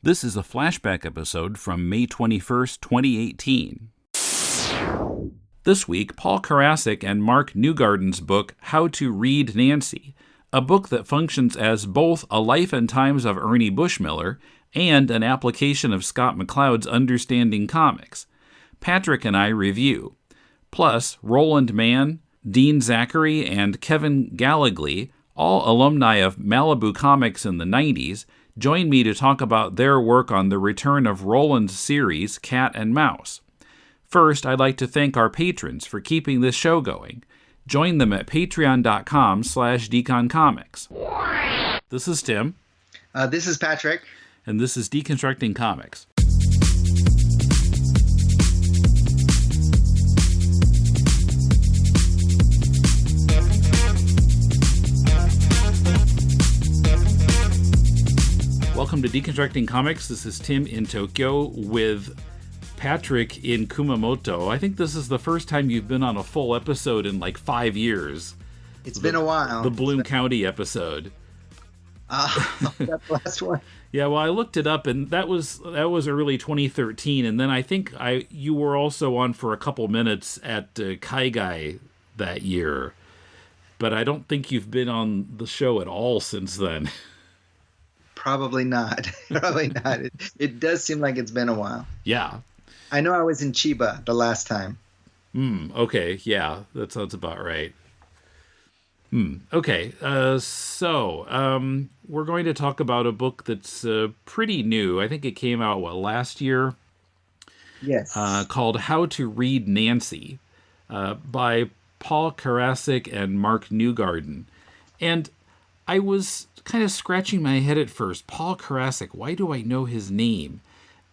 This is a flashback episode from May 21st, 2018. This week, Paul Karasik and Mark Newgarden's book, How to Read Nancy, a book that functions as both a life and times of Ernie Bushmiller and an application of Scott McCloud's Understanding Comics. Patrick and I review. Plus, Roland Mann, Dean Zachary, and Kevin Gallegly, all alumni of Malibu Comics in the 90s, join me to talk about their work on the return of Roland's series, Cat and Mouse. First, I'd like to thank our patrons for keeping this show going. Join them at patreon.com/deconcomics. This is Tim. This is Patrick. And this is Deconstructing Comics. Welcome to Deconstructing Comics. This is Tim in Tokyo with Patrick in Kumamoto. I think this is the first time you've been on a full episode in like 5 years. It's been a while. The Bloom County episode. That last one. Yeah, well, I looked it up, and that was early 2013, and then I think you were also on for a couple minutes at Kaigai that year, but I don't think you've been on the show at all since then. Probably not. Probably not. It does seem like it's been a while. Yeah. I know I was in Chiba the last time. Okay. Yeah, that sounds about right. Okay. So we're going to talk about a book that's pretty new. I think it came out, last year? Yes. Called How to Read Nancy by Paul Karasik and Mark Newgarden. And I was kind of scratching my head at first. Paul Karasik, why do I know his name?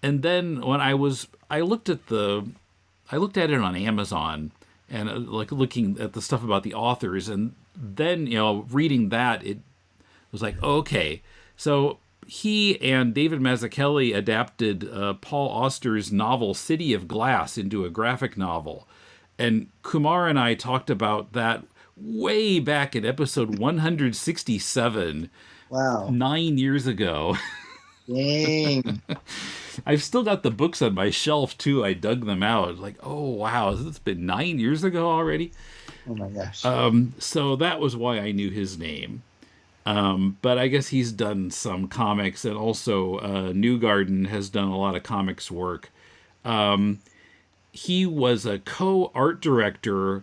And then when I looked at it on Amazon and looking at the stuff about the authors, and then reading that, it was like, okay, so he and David Mazzucchelli adapted Paul Auster's novel City of Glass into a graphic novel, and Kumar and I talked about that way back in episode 167. Wow. 9 years ago. Dang. I've still got the books on my shelf, too. I dug them out. Like, oh, wow. It's been 9 years ago already? Oh, my gosh. So that was why I knew his name. But I guess he's done some comics, and also Newgarden has done a lot of comics work. He was a co-art director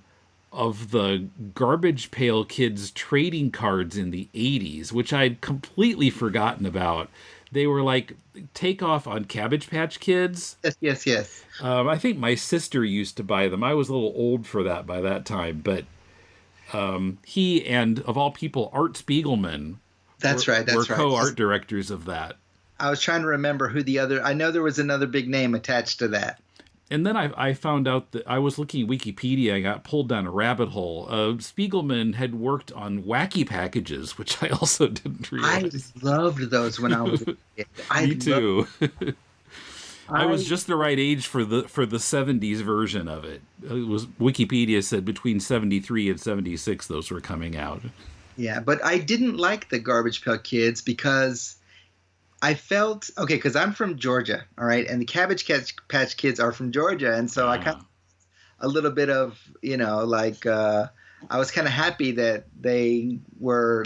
of the Garbage Pail Kids trading cards in the 80s, which I'd completely forgotten about. They were like takeoff on Cabbage Patch Kids. Yes. I think my sister used to buy them. I was a little old for that by that time, but he and, of all people, Art Spiegelman were co-art directors of that. I was trying to remember who I know there was another big name attached to that. And then I found out that I was looking at Wikipedia. I got pulled down a rabbit hole. Spiegelman had worked on Wacky Packages, which I also didn't realize. I loved those when I was a kid. Me too. I was just the right age for the 70s version of it. It was Wikipedia said between 73 and 76 those were coming out. Yeah, but I didn't like the Garbage Pail Kids because I felt, because I'm from Georgia, all right, and the Cabbage Patch Kids are from Georgia, and so I kind of a little bit of, I was kind of happy that they were,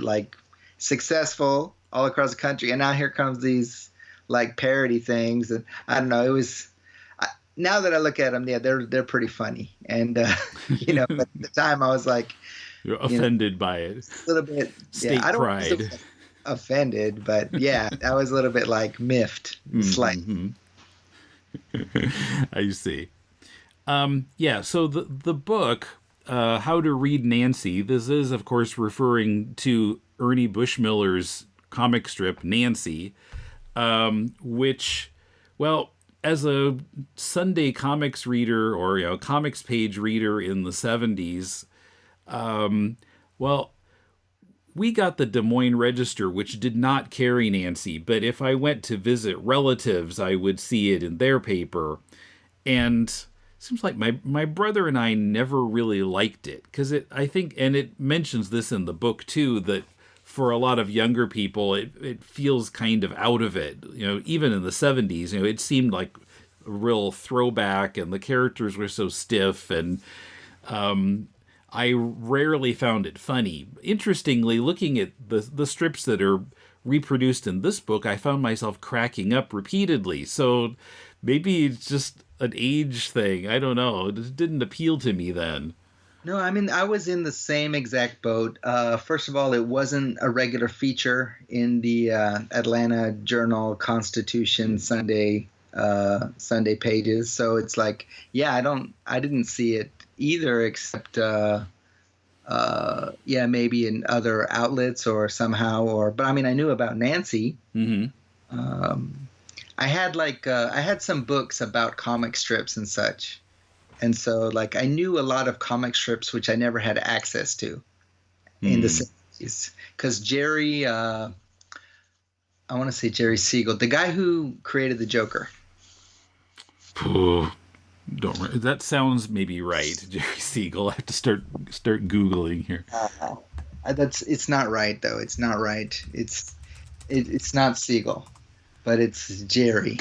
successful all across the country, and now here comes these, parody things, and I don't know, it was, now that I look at them, yeah, they're pretty funny, and, but at the time I was like, you're offended by it. A little bit. State pride. Offended, but yeah, I was a little bit miffed, slightly. I see. So the book, How to Read Nancy, this is, of course, referring to Ernie Bushmiller's comic strip, Nancy, which, as a Sunday comics reader or, comics page reader in the 70s, we got the Des Moines Register, which did not carry Nancy, but if I went to visit relatives, I would see it in their paper. And it seems like my brother and I never really liked it, because it mentions this in the book too, that for a lot of younger people, it feels kind of out of it. Even in the 70s, it seemed like a real throwback, and the characters were so stiff, and I rarely found it funny. Interestingly, looking at the strips that are reproduced in this book, I found myself cracking up repeatedly. So maybe it's just an age thing. I don't know. It didn't appeal to me then. No, I mean, I was in the same exact boat. First of all, it wasn't a regular feature in the Atlanta Journal-Constitution Sunday pages. So it's like, yeah, I didn't see it either, except maybe in other outlets or somehow, but I mean, I knew about Nancy. Mm-hmm. I had some books about comic strips and such, and so like I knew a lot of comic strips which I never had access to in the 70s, because Jerry, I want to say Jerry Siegel, the guy who created the Joker. That sounds maybe right, Jerry Siegel. I have to start Googling here. It's not right though. It's not right. It's not Siegel, but it's Jerry.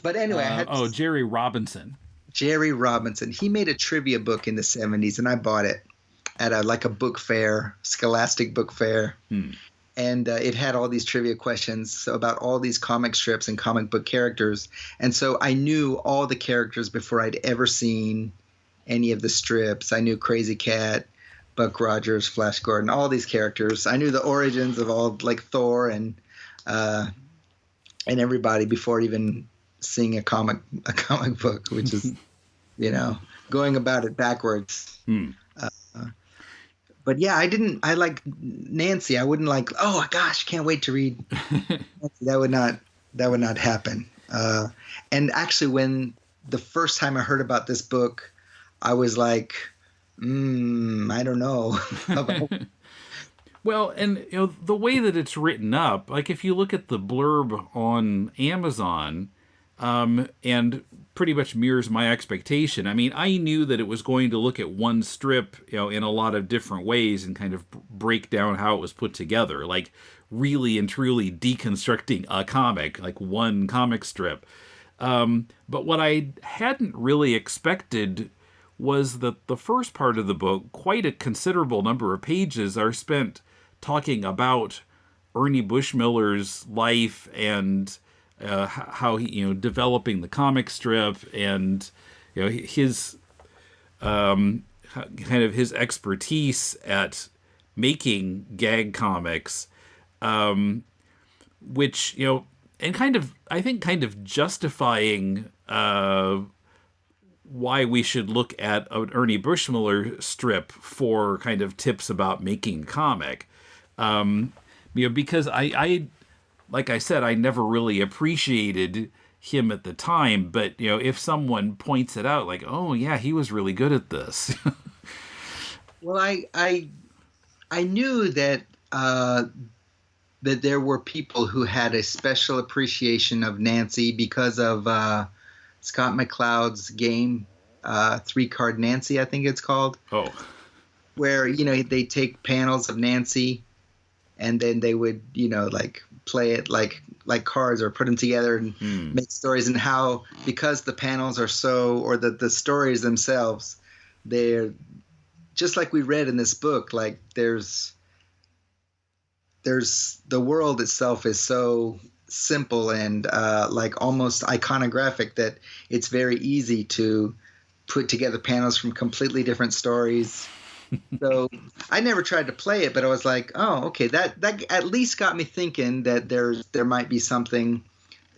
But anyway, Jerry Robinson. Jerry Robinson. He made a trivia book in the 70s, and I bought it at a book fair, Scholastic Book Fair. And it had all these trivia questions about all these comic strips and comic book characters. And so I knew all the characters before I'd ever seen any of the strips. I knew Crazy Cat, Buck Rogers, Flash Gordon, all these characters. I knew the origins of all, like Thor and everybody before even seeing a comic book, which is, going about it backwards. But yeah, I like Nancy. I wouldn't like, oh gosh, can't wait to read. That would not happen. And actually, when the first time I heard about this book, I was like, I don't know. Well, and the way that it's written up, like if you look at the blurb on Amazon, and pretty much mirrors my expectation. I mean, I knew that it was going to look at one strip, in a lot of different ways and kind of break down how it was put together, like really and truly deconstructing a comic, like one comic strip. But what I hadn't really expected was that the first part of the book, quite a considerable number of pages, are spent talking about Ernie Bushmiller's life and how he, developing the comic strip, and his kind of his expertise at making gag comics, which and kind of justifying why we should look at an Ernie Bushmiller strip for kind of tips about making a comic, because I like I said, I never really appreciated him at the time, but if someone points it out, like, oh yeah, he was really good at this. Well, I knew that that there were people who had a special appreciation of Nancy because of Scott McCloud's game, 3-Card Nancy, I think it's called. Oh, where they take panels of Nancy, and then they would like play it like cards, or put them together and make stories, and how, because the panels are so, or the stories themselves, they're just like we read in this book, like there's the world itself is so simple and like almost iconographic that it's very easy to put together panels from completely different stories. So I never tried to play it, but I was like, oh, okay, that at least got me thinking that there might be something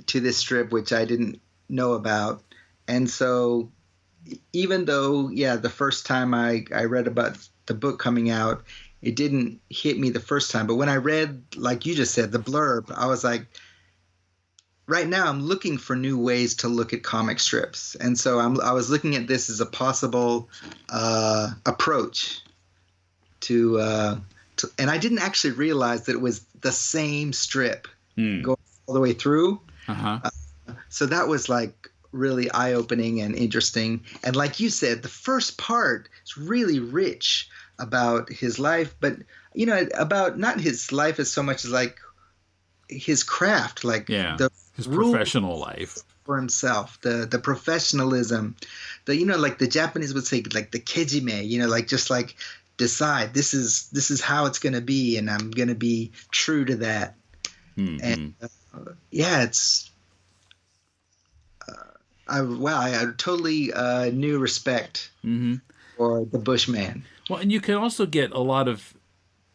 to this strip which I didn't know about. And so even though, the first time I read about the book coming out, it didn't hit me the first time. But when I read, like you just said, the blurb, I was like, right now I'm looking for new ways to look at comic strips. And so I was looking at this as a possible approach to and I didn't actually realize that it was the same strip going all the way through. So that was like really eye-opening and interesting. And like you said, the first part is really rich. about his life, but about not his life as so much as like his craft, like the his rules professional life for himself, the professionalism, like the Japanese would say, like the kejime, like just like decide this is how it's going to be, and I'm going to be true to that. Mm-hmm. And it's I totally new respect for the Bushman. Well, and you can also get a lot of,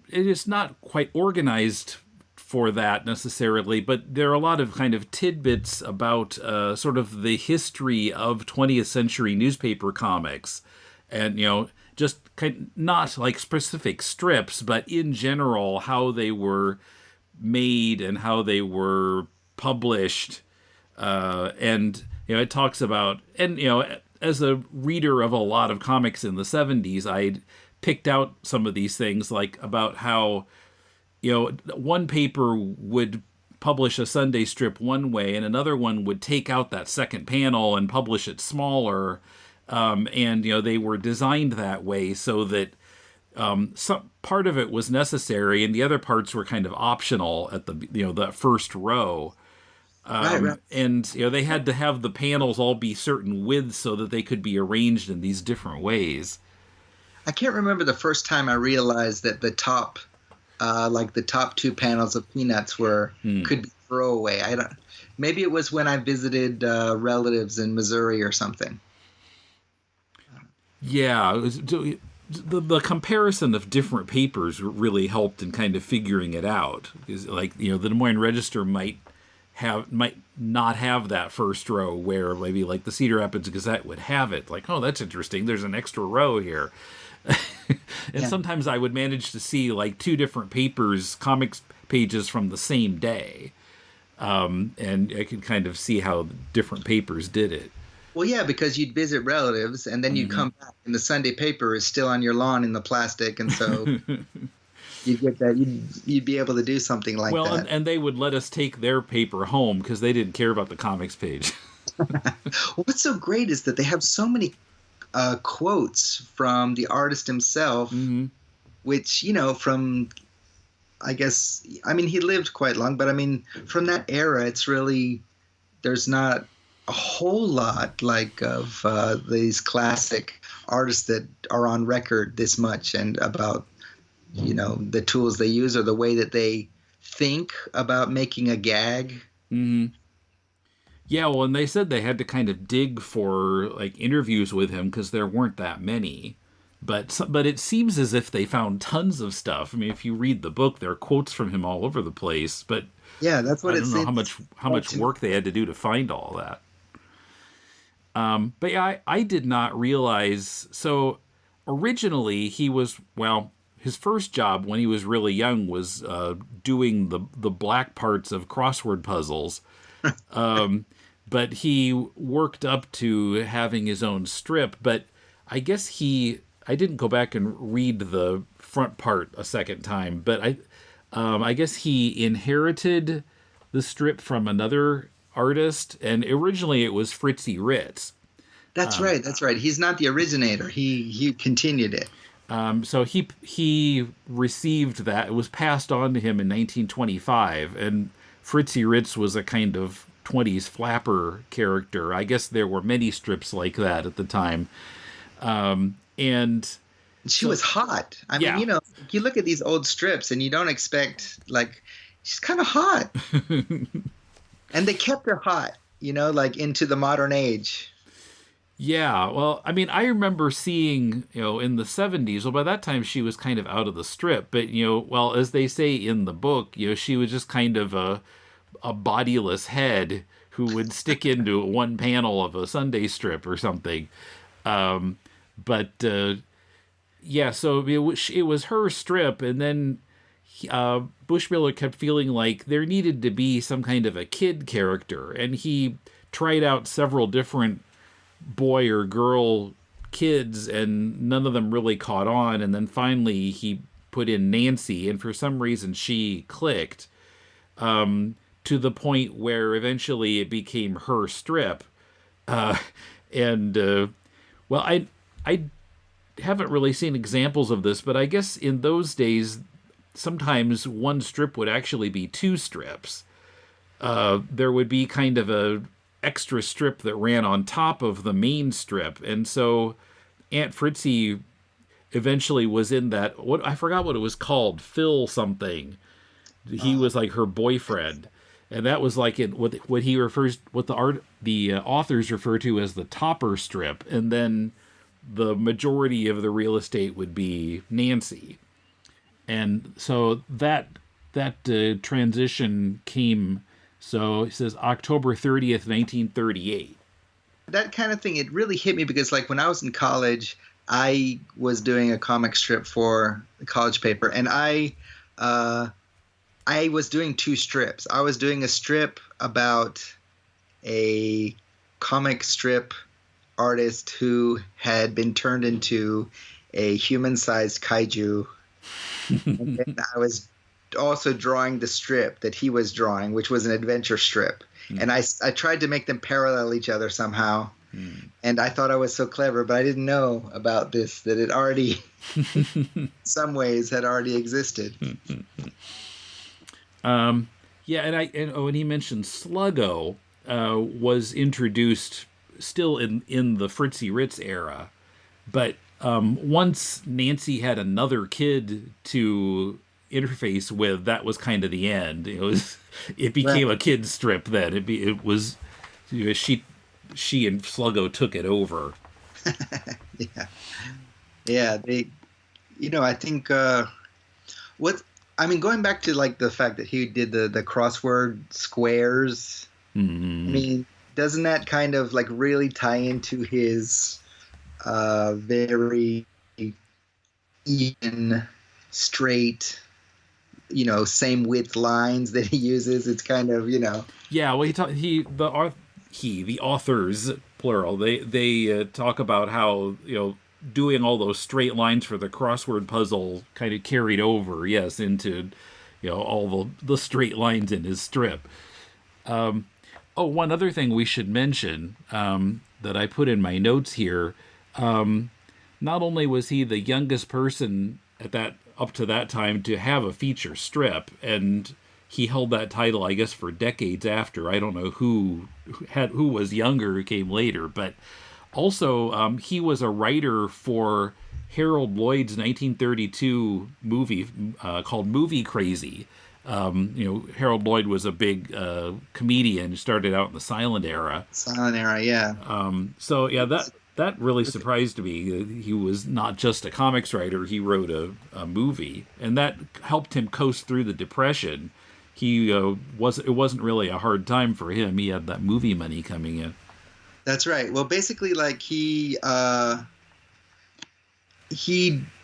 it is not quite organized for that necessarily, but there are a lot of kind of tidbits about sort of the history of 20th century newspaper comics. And, just not like specific strips, but in general, how they were made and how they were published. And, it talks about, and, as a reader of a lot of comics in the 70s, I picked out some of these things, like about how, one paper would publish a Sunday strip one way and another one would take out that second panel and publish it smaller. And, they were designed that way so that some part of it was necessary and the other parts were kind of optional at the first row. Right. And, they had to have the panels all be certain widths so that they could be arranged in these different ways. I can't remember the first time I realized that the top two panels of Peanuts could be throwaway. Maybe it was when I visited relatives in Missouri or something. Yeah, the comparison of different papers really helped in kind of figuring it out. Because, like, the Des Moines Register might not have that first row, where maybe like the Cedar Rapids Gazette would have it. Like, oh, that's interesting. There's an extra row here. And sometimes I would manage to see like two different papers, comics pages from the same day. And I could kind of see how different papers did it. Well, yeah, because you'd visit relatives and then you'd come back and the Sunday paper is still on your lawn in the plastic. And so you'd get that. You'd be able to do something like that. Well, and they would let us take their paper home because they didn't care about the comics page. Well, what's so great is that they have so many quotes from the artist himself, which, from, I guess, he lived quite long, but from that era, it's really, there's not a whole lot like of these classic artists that are on record this much, and about, the tools they use or the way that they think about making a gag. Mm-hmm. Yeah, well, and they said they had to kind of dig for like interviews with him because there weren't that many. But it seems as if they found tons of stuff. If you read the book, there are quotes from him all over the place. But yeah, that's what I don't know how much work they had to do to find all that. But yeah, I did not realize. So originally he was, his first job when he was really young was doing the black parts of crossword puzzles. But he worked up to having his own strip. But I guess I didn't go back and read the front part a second time. But I guess he inherited the strip from another artist, and originally it was Fritzy Ritz. That's right. He's not the originator. He continued it. So he received that. It was passed on to him in 1925, and Fritzy Ritz was a kind of 20s flapper character. I guess there were many strips like that at the time. And she was hot. You look at these old strips and you don't expect, like, she's kind of hot. And they kept her hot, like into the modern age. Yeah, well, I remember seeing, in the 70s, by that time she was kind of out of the strip, but, as they say in the book, she was just kind of a bodiless head who would stick into one panel of a Sunday strip or something. So it was her strip, and then Bushmiller kept feeling like there needed to be some kind of a kid character, and he tried out several different boy or girl kids, and none of them really caught on, and then finally he put in Nancy, and for some reason she clicked, to the point where eventually it became her strip. I haven't really seen examples of this, but I guess in those days, sometimes one strip would actually be two strips. There would be kind of a extra strip that ran on top of the main strip, and so Aunt Fritzy eventually was in that. What I forgot what it was called, Phil something. He was like her boyfriend, and that was like what he refers, what the authors refer to as the topper strip, and then the majority of the real estate would be Nancy, and so that transition came. So he says October 30th, 1938. That kind of thing, it really hit me because, like, when I was in college, I was doing a comic strip for the college paper, and I was doing two strips. I was doing a strip about a comic strip artist who had been turned into a human-sized kaiju. And then I was also drawing the strip that he was drawing, which was an adventure strip. And I tried to make them parallel each other somehow. And I thought I was so clever, but I didn't know about this, that it already, some ways, had already existed. Yeah, and he mentioned Sluggo was introduced still in the Fritzy Ritz era, but once Nancy had another kid to interface with, that was kind of the end. It became a kid's strip then. It was she and Sluggo took it over. Yeah. They, I think going back to like the fact that he did the crossword squares. Mm-hmm. I mean, doesn't that kind of like really tie into his very even, straight, same width lines that he uses? It's kind of, Yeah, well, the authors, plural, they talk about how, doing all those straight lines for the crossword puzzle kind of carried over, yes, into, all the straight lines in his strip. One other thing we should mention that I put in my notes here, not only was he the youngest person up to that time to have a feature strip, and he held that title, I guess, for decades after. I don't know who was younger, who came later, but also he was a writer for Harold Lloyd's 1932 movie called Movie Crazy. Harold Lloyd was a big comedian, started out in the silent era. Yeah. That really surprised me. He was not just a comics writer; he wrote a movie, and that helped him coast through the Depression. It wasn't really a hard time for him. He had that movie money coming in. That's right. Well, basically, like he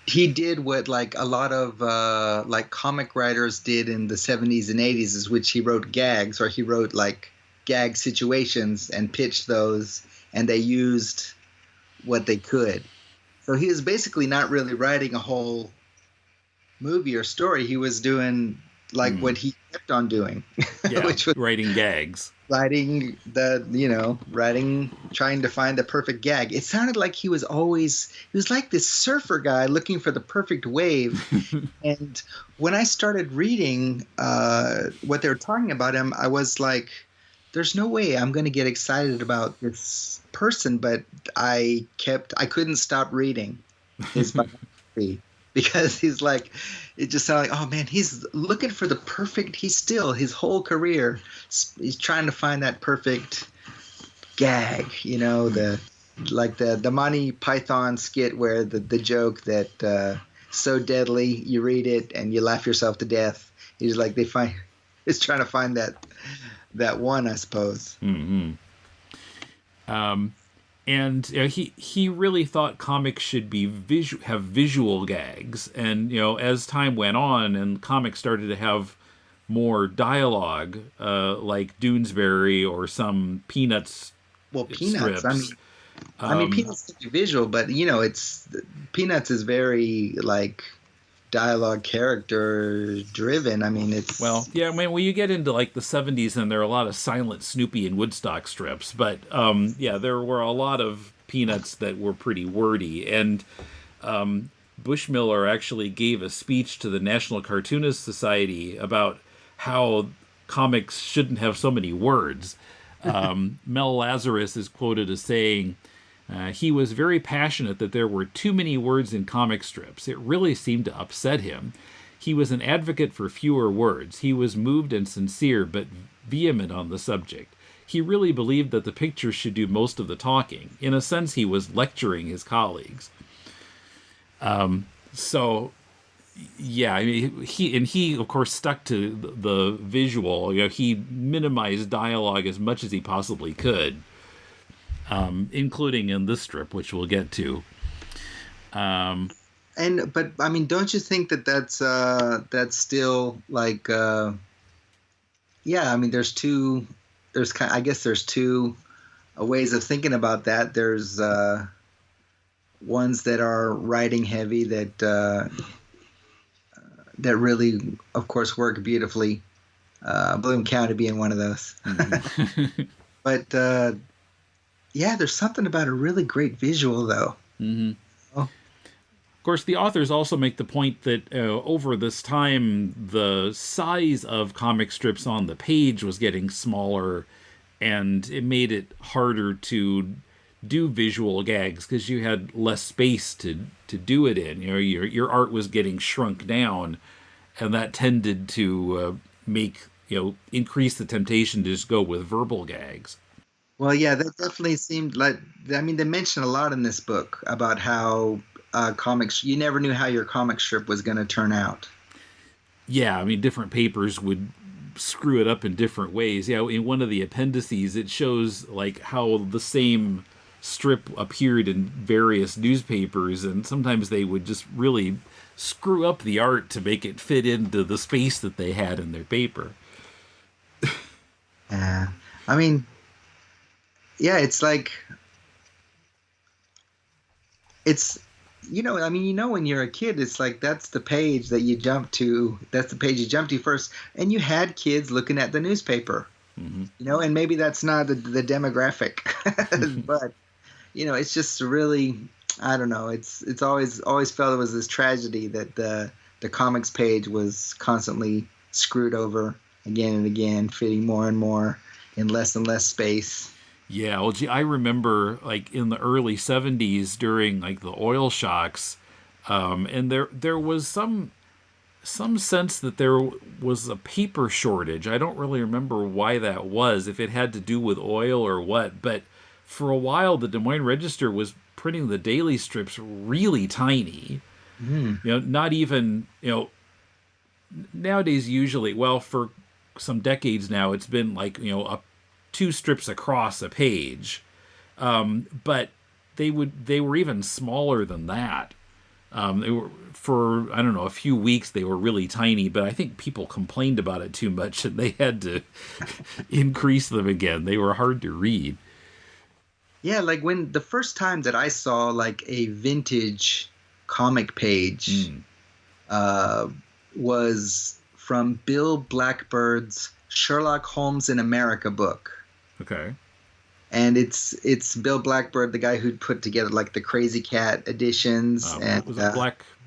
did what like a lot of like comic writers did in the 70s and 80s, is which he wrote gags, or he wrote like gag situations and pitched those, and they used what they could. So he was basically not really writing a whole movie or story. He was doing like what he kept on doing, which was writing gags. Trying to find the perfect gag. It sounded like he was like this surfer guy looking for the perfect wave. And when I started reading what they were talking about him, I was like, there's no way I'm going to get excited about this person. But I couldn't stop reading his biography. Because he's like, it just sounded like, oh man, he's looking for the perfect. His whole career, he's trying to find that perfect gag. The Monty Python skit where the joke that so deadly you read it and you laugh yourself to death. He's like he's trying to find that one, I suppose. Mm-hmm. And he really thought comics should be have visual gags, and as time went on and comics started to have more dialogue, like Doonesbury or some Peanuts. Well, Peanuts. Strips. I mean, Peanuts can be visual, but Peanuts is very like dialogue character driven. I mean, it's when you get into like the 70s, and there are a lot of silent Snoopy and Woodstock strips, but there were a lot of Peanuts that were pretty wordy, and Bushmiller actually gave a speech to the National Cartoonist Society about how comics shouldn't have so many words. Mel Lazarus is quoted as saying, he was very passionate that there were too many words in comic strips. It really seemed to upset him. He was an advocate for fewer words. He was moved and sincere, but vehement on the subject. He really believed that the pictures should do most of the talking. In a sense, he was lecturing his colleagues. So, yeah, I mean, he of course stuck to the visual. You know, he minimized dialogue as much as he possibly could, including in this strip, which we'll get to. But I mean, don't you think that that's still like, yeah? I mean, there's two ways of thinking about that. There's ones that are writing heavy that really, of course, work beautifully. Bloom County being one of those. Mm-hmm. But yeah, there's something about a really great visual, though. Mm-hmm. Of course, the authors also make the point that over this time, the size of comic strips on the page was getting smaller, and it made it harder to do visual gags because you had less space to do it in. You know, your art was getting shrunk down, and that tended to increase the temptation to just go with verbal gags. Well, yeah, that definitely seemed like. I mean, they mention a lot in this book about how comics. You never knew how your comic strip was going to turn out. Yeah, I mean, different papers would screw it up in different ways. Yeah, in one of the appendices, it shows like how the same strip appeared in various newspapers, and sometimes they would just really screw up the art to make it fit into the space that they had in their paper. Yeah, I mean, yeah, it's like it's. I mean, when you're a kid, it's like that's the page that you jump to. That's the page you jump to first. And you had kids looking at the newspaper, mm-hmm. And maybe that's not the demographic, but it's just really, I don't know. It's always felt it was this tragedy that the comics page was constantly screwed over again and again, fitting more and more in less and less space. Yeah, well, gee, I remember like in the early 70s during like the oil shocks, and there was some sense that there was a paper shortage. I don't really remember why that was, if it had to do with oil or what, but for a while the Des Moines Register was printing the daily strips really tiny. Mm. Not even, nowadays usually, well, for some decades now, it's been like, a 2 strips across a page, but they were even smaller than that. They were, for I don't know, a few weeks they were really tiny, but I think people complained about it too much and they had to increase them again. They were hard to read. Yeah, like when the first time that I saw like a vintage comic page was from Bill Blackbird's Sherlock Holmes in America book. Okay. And it's Bill Blackbird, the guy who put together like the Crazy Cat editions. And was it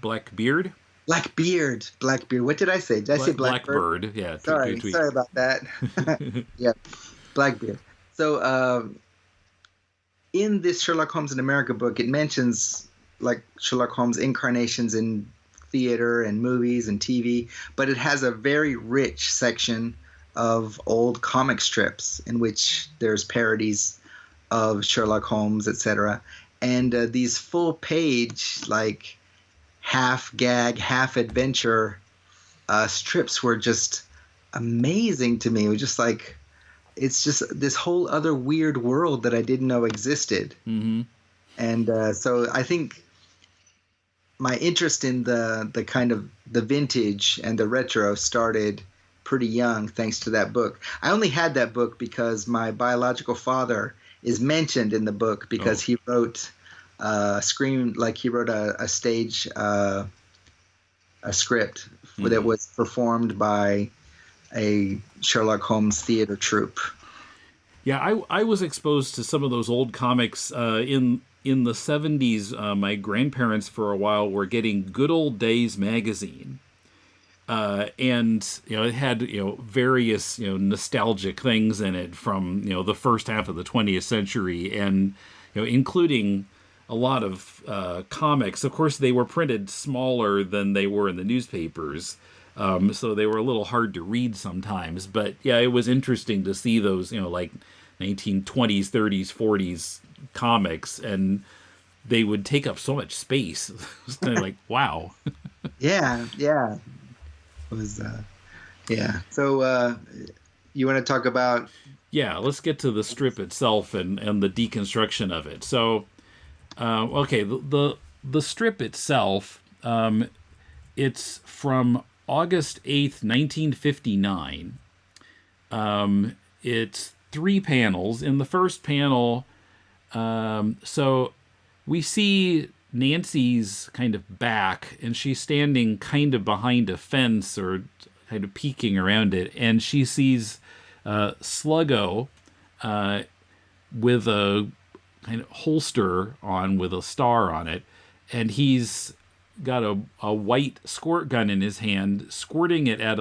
Blackbeard? Blackbeard. What did I say? Did I say Blackbird? Blackbird, yeah. Sorry about that. Yeah, Blackbeard. So in this Sherlock Holmes in America book, it mentions like Sherlock Holmes incarnations in theater and movies and TV, but it has a very rich section of old comic strips in which there's parodies of Sherlock Holmes, etc. And these full page, like half gag, half adventure strips were just amazing to me. It was just like, it's just this whole other weird world that I didn't know existed. Mm-hmm. And so I think my interest in the kind of the vintage and the retro started pretty young, thanks to that book. I only had that book because my biological father is mentioned in the book because he wrote a stage a script that was performed by a Sherlock Holmes theater troupe. Yeah, I was exposed to some of those old comics in in the 70s, my grandparents for a while were getting Good Old Days magazine. And, it had, various, nostalgic things in it from, the first half of the 20th century, and, including a lot of comics. Of course, they were printed smaller than they were in the newspapers, so they were a little hard to read sometimes. But, yeah, it was interesting to see those, like 1920s, 30s, 40s comics, and they would take up so much space. It's kind of like, wow. Yeah. It was, yeah. So you want to talk about... Yeah, let's get to the strip itself and the deconstruction of it. So, okay, the strip itself, it's from August 8th, 1959. It's 3 panels. In the first panel, so we see Nancy's kind of back, and she's standing kind of behind a fence or kind of peeking around it, and she sees Sluggo with a kind of holster on with a star on it, and he's got a white squirt gun in his hand, squirting it at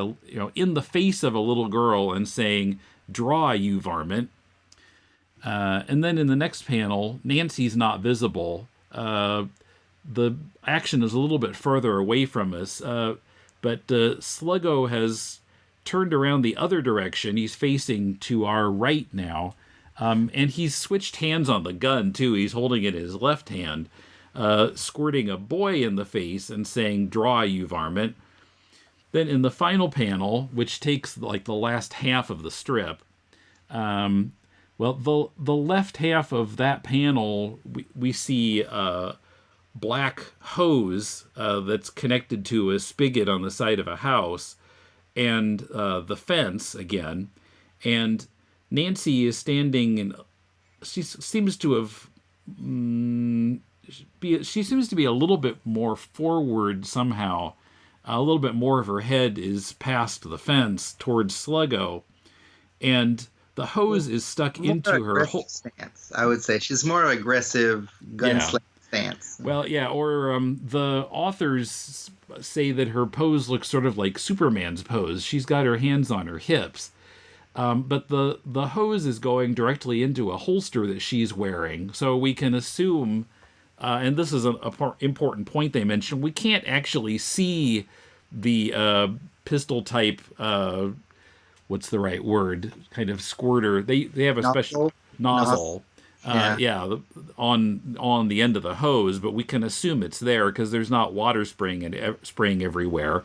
in the face of a little girl and saying, "Draw, you varmint." And then in the next panel, Nancy's not visible. The action is a little bit further away from us, but Sluggo has turned around the other direction. He's facing to our right now, and he's switched hands on the gun, too. He's holding it in his left hand, squirting a boy in the face and saying, "Draw, you varmint." Then in the final panel, which takes like the last half of the strip, well, the left half of that panel, we see a black hose that's connected to a spigot on the side of a house, and the fence again. And Nancy is standing, and she seems to have... she seems to be a little bit more forward somehow. A little bit more of her head is past the fence towards Sluggo, and the hose is stuck into her whole stance. I would say she's more aggressive gunslinger stance. Well, yeah, or the authors say that her pose looks sort of like Superman's pose. She's got her hands on her hips, but the hose is going directly into a holster that she's wearing, so we can assume. And this is an important point they mentioned. We can't actually see the pistol type. What's the right word? Kind of squirter. They have a special nozzle. On the end of the hose, but we can assume it's there because there's not water spraying everywhere.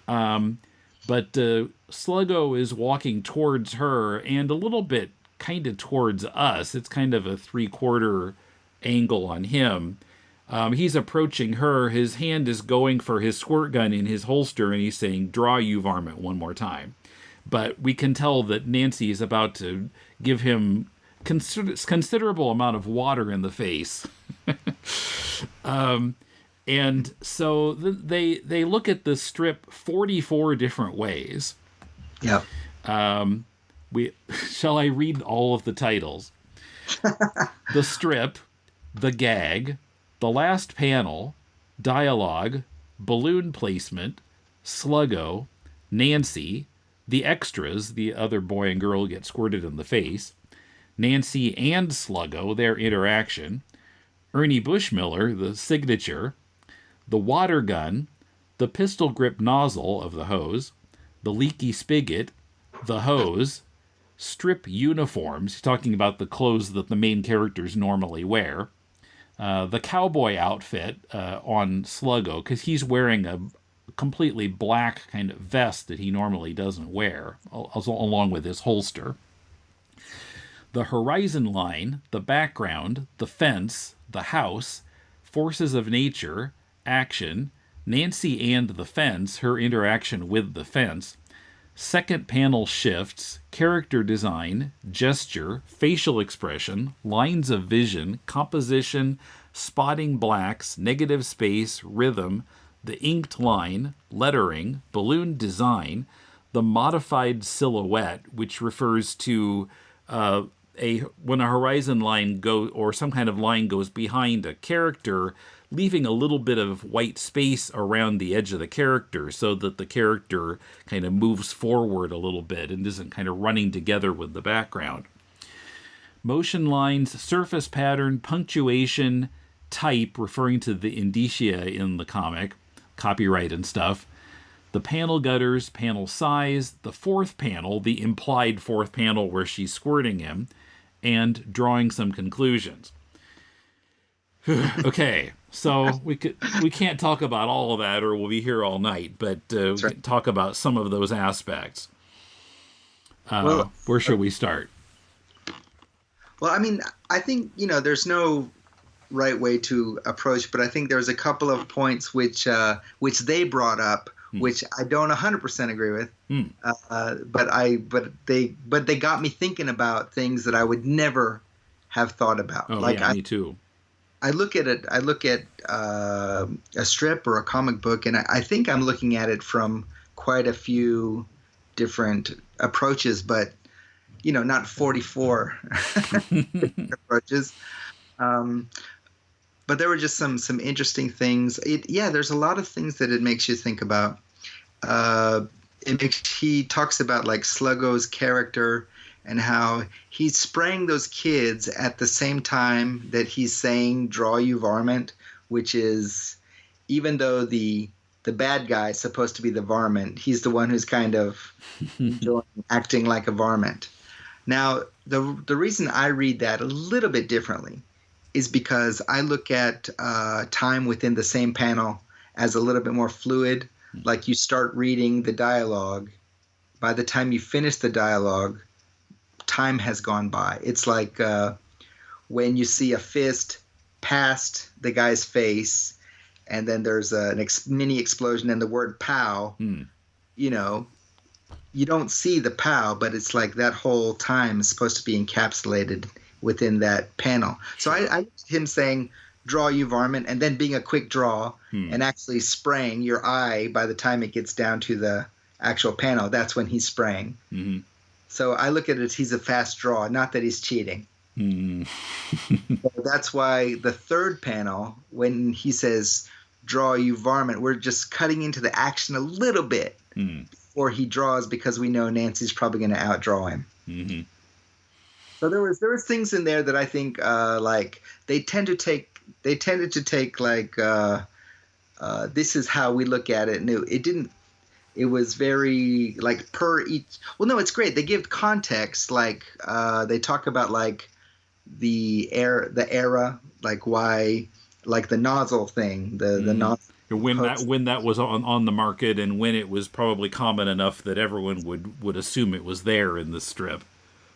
But Sluggo is walking towards her and a little bit kind of towards us. It's kind of a 3/4 angle on him. He's approaching her. His hand is going for his squirt gun in his holster, and he's saying, "Draw, you varmint," one more time. But we can tell that Nancy is about to give him considerable amount of water in the face. And so they look at this strip 44 different ways. Yep. Shall I read all of the titles? The strip, the gag, the last panel, dialogue, balloon placement, Sluggo, Nancy, the extras, the other boy and girl get squirted in the face, Nancy and Sluggo, their interaction, Ernie Bushmiller, the signature, the water gun, the pistol grip nozzle of the hose, the leaky spigot, the hose, strip uniforms, he's talking about the clothes that the main characters normally wear, the cowboy outfit on Sluggo, because he's wearing a completely black kind of vest that he normally doesn't wear, along with his holster. The horizon line, the background, the fence, the house, forces of nature, action, Nancy and the fence, her interaction with the fence, second panel shifts, character design, gesture, facial expression, lines of vision, composition, spotting blacks, negative space, rhythm, the inked line, lettering, balloon design, the modified silhouette, which refers to when a horizon line or some kind of line goes behind a character, leaving a little bit of white space around the edge of the character so that the character kind of moves forward a little bit and isn't kind of running together with the background. Motion lines, surface pattern, punctuation, type, referring to the indicia in the comic, copyright and stuff, the panel gutters, panel size, the fourth panel, the implied fourth panel where she's squirting him, and drawing some conclusions. Okay, so we can't talk about all of that or we'll be here all night, but we can talk about some of those aspects. Where should we start? Well, I mean, I think, there's no right way to approach, but I think there's a couple of points which they brought up, which I don't 100% agree with. But they got me thinking about things that I would never have thought about. Oh, me too. I look at a strip or a comic book, and I think I'm looking at it from quite a few different approaches, but not 44 approaches. But there were just some interesting things. There's a lot of things that it makes you think about. He talks about like Sluggo's character and how he's spraying those kids at the same time that he's saying "draw you varmint," which is, even though the bad guy is supposed to be the varmint, he's the one who's kind of acting like a varmint. Now, the reason I read that a little bit differently is because I look at time within the same panel as a little bit more fluid. Like you start reading the dialogue. By the time you finish the dialogue, time has gone by. It's like when you see a fist past the guy's face and then there's a mini explosion and the word pow, you don't see the pow, but it's like that whole time is supposed to be encapsulated within that panel. So I him saying, "Draw you varmint," and then being a quick draw and actually spraying your eye by the time it gets down to the actual panel. That's when he's spraying. Mm-hmm. So I look at it as he's a fast draw, not that he's cheating. So that's why the third panel, when he says, "Draw you varmint," we're just cutting into the action a little bit before he draws, because we know Nancy's probably going to outdraw him. Mm-hmm. So there was things in there that I think like they tended to take like this is how we look at it. And it was very like per each. Well, no, it's great. They give context. Like they talk about like the era, like why, like the nozzle thing, the nozzle. When that was on the market, and when it was probably common enough that everyone would assume it was there in the strip.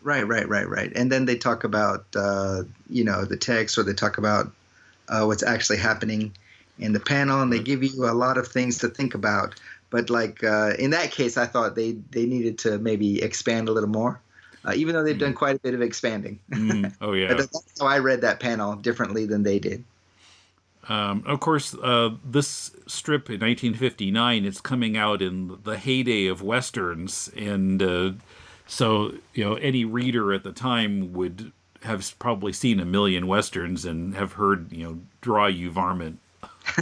Right. And then they talk about the text, or they talk about what's actually happening in the panel, and they give you a lot of things to think about. But like in that case, I thought they needed to maybe expand a little more, even though they've done quite a bit of expanding. Oh yeah. But that's how I read that panel differently than they did. Of course, this strip in 1959, it's coming out in the heyday of Westerns, and so any reader at the time would have probably seen a million Westerns and have heard "draw you varmint"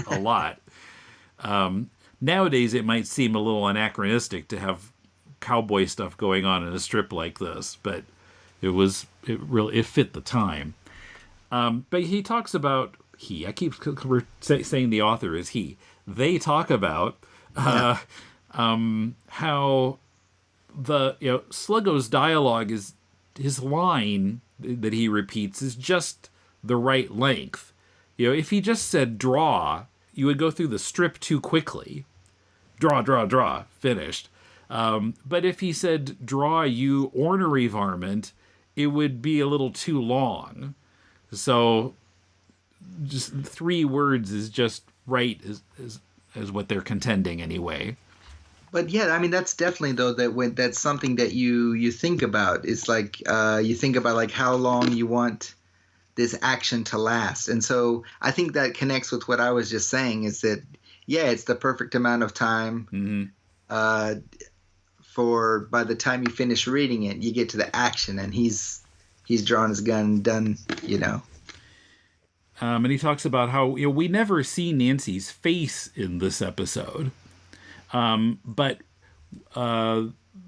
a lot. Nowadays, it might seem a little anachronistic to have cowboy stuff going on in a strip like this, but it fit the time. But he talks about I keep saying the author is he. They talk about how the Sluggo's dialogue is, his line that he repeats is just the right length. If he just said draw, you would go through the strip too quickly. Draw, finished. But if he said draw you ornery varmint, it would be a little too long. So just 3 words is just right as what they're contending anyway. But yeah, I mean, that's definitely though that's something that you think about. It's like you think about like how long you want this action to last, and so I think that connects with what I was just saying. Is that it's the perfect amount of time for by the time you finish reading it, you get to the action, and he's he's drawn his gun and done, And he talks about how we never see Nancy's face in this episode, but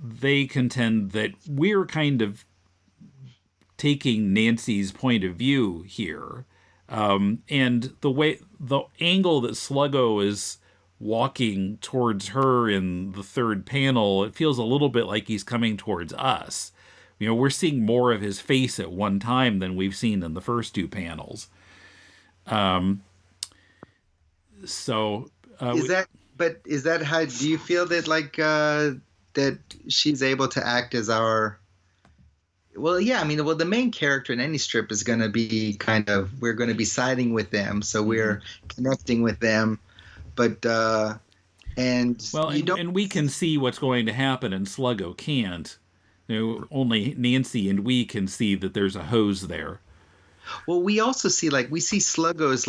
they contend that we're kind of taking Nancy's point of view here, and the angle that Sluggo is walking towards her in the third panel, it feels a little bit like he's coming towards us. We're seeing more of his face at one time than we've seen in the first two panels. Is that how, do you feel that that she's able to act as our, the main character in any strip is going to be we're going to be siding with them. So we're connecting with them, but, and we can see what's going to happen and Sluggo can't. Only Nancy and we can see that there's a hose there. Well, we also see Sluggo's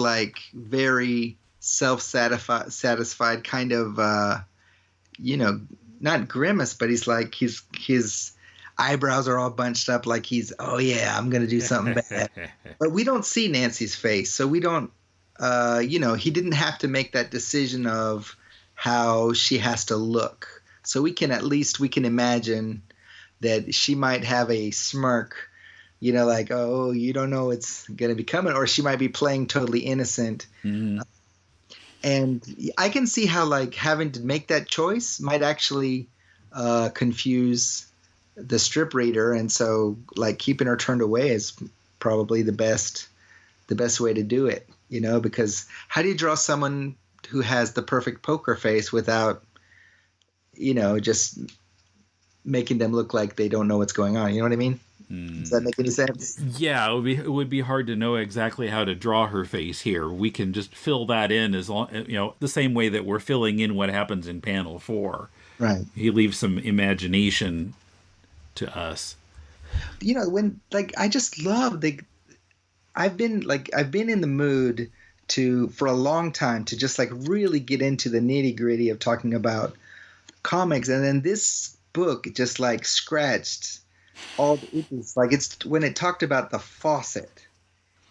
very self-satisfied kind of, not grimace, but he's his eyebrows are all bunched up like he's, oh yeah, I'm going to do something bad. But we don't see Nancy's face. So we don't, he didn't have to make that decision of how she has to look. So we can imagine that she might have a smirk, oh, you don't know it's going to be coming, or she might be playing totally innocent. Mm-hmm. And I can see how having to make that choice might actually confuse the strip reader, and so keeping her turned away is probably the best way to do it. Because how do you draw someone who has the perfect poker face without, just making them look like they don't know what's going on? You know what I mean? Does that make any sense? Yeah, it would be hard to know exactly how to draw her face here. We can just fill that in as long, the same way that we're filling in what happens in panel 4. Right. He leaves some imagination to us. When I just love I've been in the mood for a long time to just really get into the nitty-gritty of talking about comics, and then this book just scratched all the itches. It's when it talked about the faucet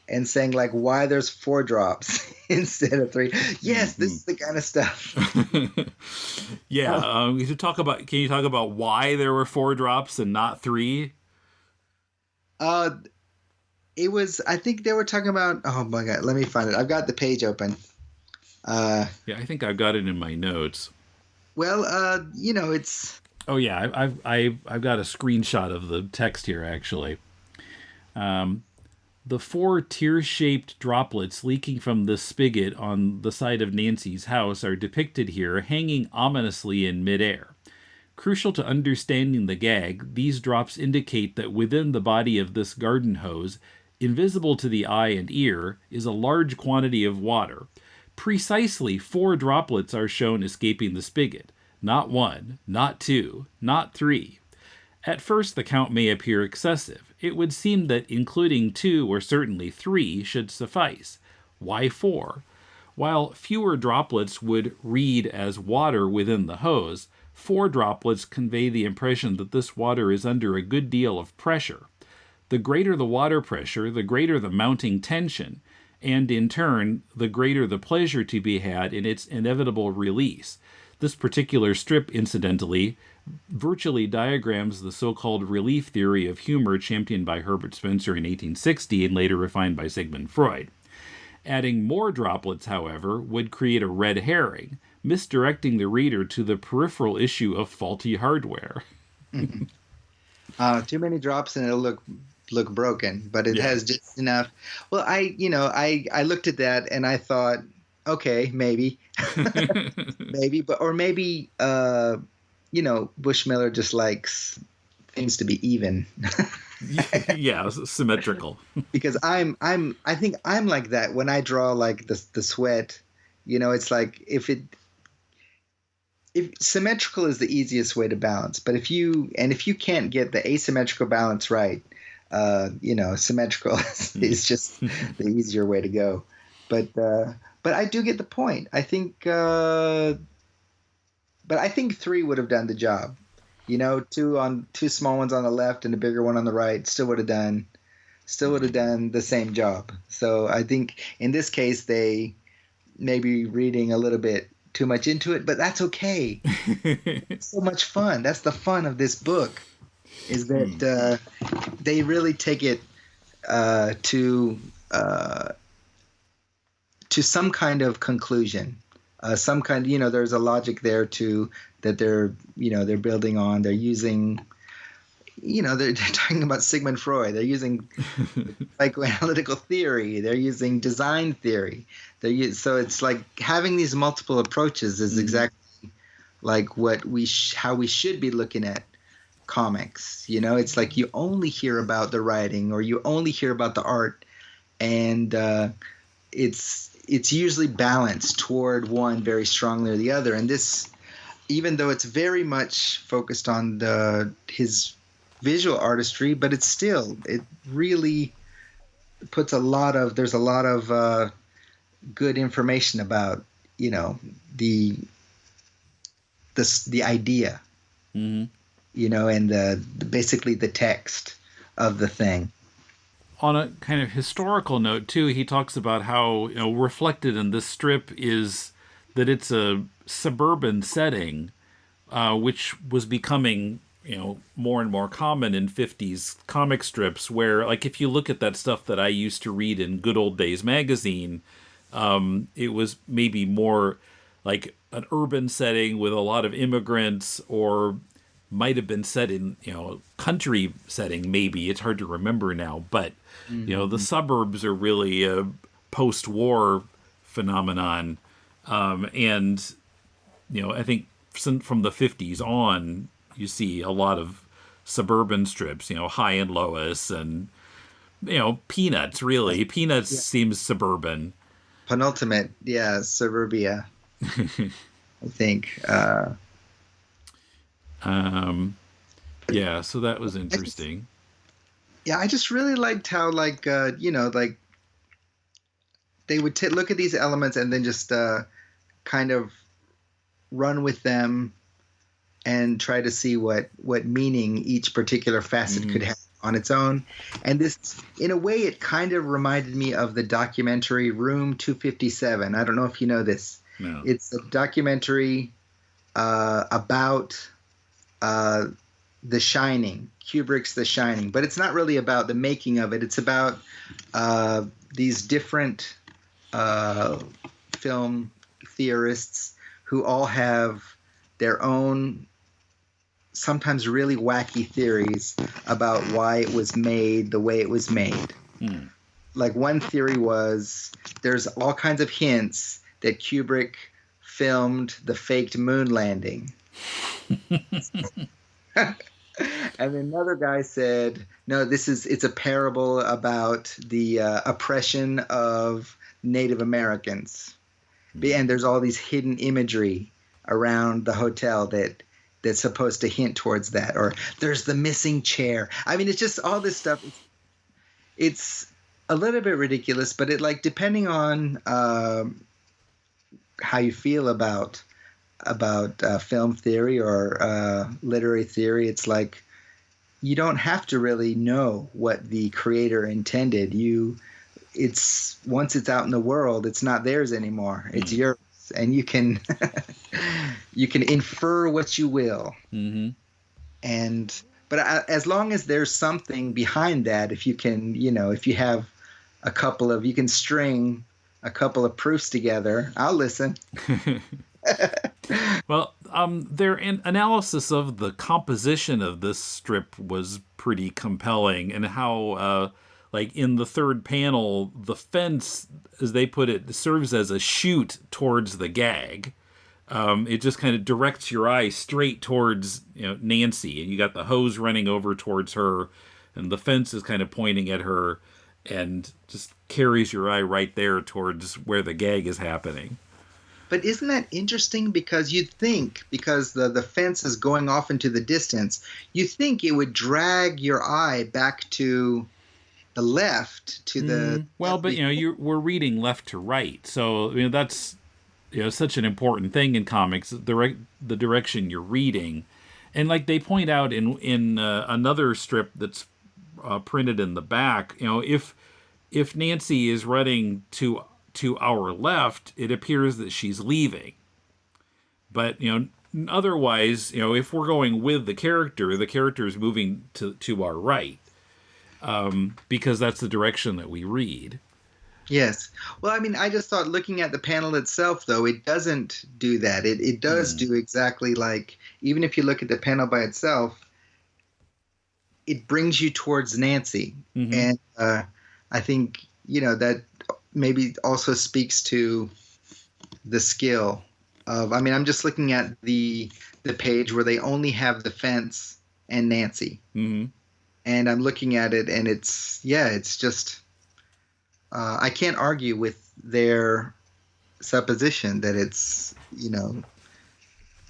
and saying why there's 4 drops instead of 3. Yes, this is the kind of stuff. Yeah, can you talk about why there were 4 drops and not 3? It was, I think they were talking about, oh my God, let me find it. I've got the page open. Yeah, I think I've got it in my notes. Well, it's... Oh yeah, I've got a screenshot of the text here actually. The 4 tear-shaped droplets leaking from the spigot on the side of Nancy's house are depicted here, hanging ominously in midair. Crucial to understanding the gag, these drops indicate that within the body of this garden hose, invisible to the eye and ear, is a large quantity of water. Precisely 4 droplets are shown escaping the spigot. Not 1, not 2, not 3. At first the count may appear excessive. It would seem that including 2 or certainly 3 should suffice. Why 4? While fewer droplets would read as water within the hose, 4 droplets convey the impression that this water is under a good deal of pressure. The greater the water pressure, the greater the mounting tension, and in turn, the greater the pleasure to be had in its inevitable release. This particular strip, incidentally, virtually diagrams the so-called relief theory of humor championed by Herbert Spencer in 1860 and later refined by Sigmund Freud. Adding more droplets, however, would create a red herring, misdirecting the reader to the peripheral issue of faulty hardware. Too many drops and it'll look broken, but it has just enough. Well, I looked at that and I thought, okay, maybe, maybe, Bushmiller just likes things to be even. Yeah, symmetrical. Because I think I'm like that when I draw the sweat. It's if symmetrical is the easiest way to balance, but if you can't get the asymmetrical balance right, symmetrical is just the easier way to go. But I do get the point. I think, but I think 3 would have done the job. 2 small ones on the left and a bigger one on the right still would have done. still would have done the same job. So I think in this case they may be reading a little bit too much into it, but that's okay. It's so much fun. That's the fun of this book, is that they really take it to some kind of conclusion, some kind. There's a logic there too that they're building on. They're using. They're talking about Sigmund Freud. They're using psychoanalytical theory. They're using design theory. So it's like having these multiple approaches is exactly like how we should be looking at comics. It's like you only hear about the writing or you only hear about the art, and it's usually balanced toward one very strongly or the other. And this, even though it's very much focused on his visual artistry, but it really puts there's a lot of good information about the idea, and basically the text of the thing. On a kind of historical note too, he talks about how reflected in this strip is that it's a suburban setting, which was becoming more and more common in 50s comic strips, where, like, if you look at that stuff that I used to read in Good Old Days magazine, it was maybe more like an urban setting with a lot of immigrants, or might have been set in, country setting, maybe. It's hard to remember now, but, the suburbs are really a post-war phenomenon. And, I think from the 50s on, you see a lot of suburban strips, High and Lois and, Peanuts, really. Peanuts seems suburban. Penultimate, suburbia, I think. So that was interesting. I just really liked how, they would look at these elements and then just kind of run with them and try to see what meaning each particular facet could have on its own. And this, in a way, it kind of reminded me of the documentary Room 257. I don't know if you know this. No. It's a documentary about The Shining, Kubrick's The Shining. But it's not really about the making of it. It's about these different film theorists who all have their own sometimes really wacky theories about why it was made the way it was made. Like, one theory was there's all kinds of hints that Kubrick filmed the faked moon landing. And another guy said, no, it's a parable about the oppression of Native Americans. And there's all these hidden imagery around the hotel that's supposed to hint towards that. Or there's the missing chair. I mean, it's just all this stuff. It's a little bit ridiculous, but it, like, depending on how you feel about film theory or literary theory, it's like you don't have to really know what the creator intended. It's once it's out in the world, it's not theirs anymore. It's yours. And you can infer what you will. But as long as there's something behind that, if you can, if you have you can string a couple of proofs together, I'll listen. Well, their analysis of the composition of this strip was pretty compelling, and how, like, in the third panel, the fence, as they put it, serves as a chute towards the gag. It just kind of directs your eye straight towards Nancy, and you got the hose running over towards her, and the fence is kind of pointing at her, and just carries your eye right there towards where the gag is happening. But isn't that interesting? Because you'd think, because the fence is going off into the distance, you think it would drag your eye back to the left, to the... Well, but, we're reading left to right. So, that's, such an important thing in comics, the direction you're reading. And, like, they point out in another strip that's printed in the back. If Nancy is running to our left, it appears that she's leaving. But otherwise, if we're going with the character is moving to our right, because that's the direction that we read. Yes. Well, I mean, I just thought looking at the panel itself, though, it doesn't do that. It does do exactly like, even if you look at the panel by itself, it brings you towards Nancy. Mm-hmm. And I think, that maybe also speaks to the skill of, I'm just looking at the page where they only have the fence and Nancy. Mm-hmm. And I'm looking at it, and it's just... I can't argue with their supposition that it's,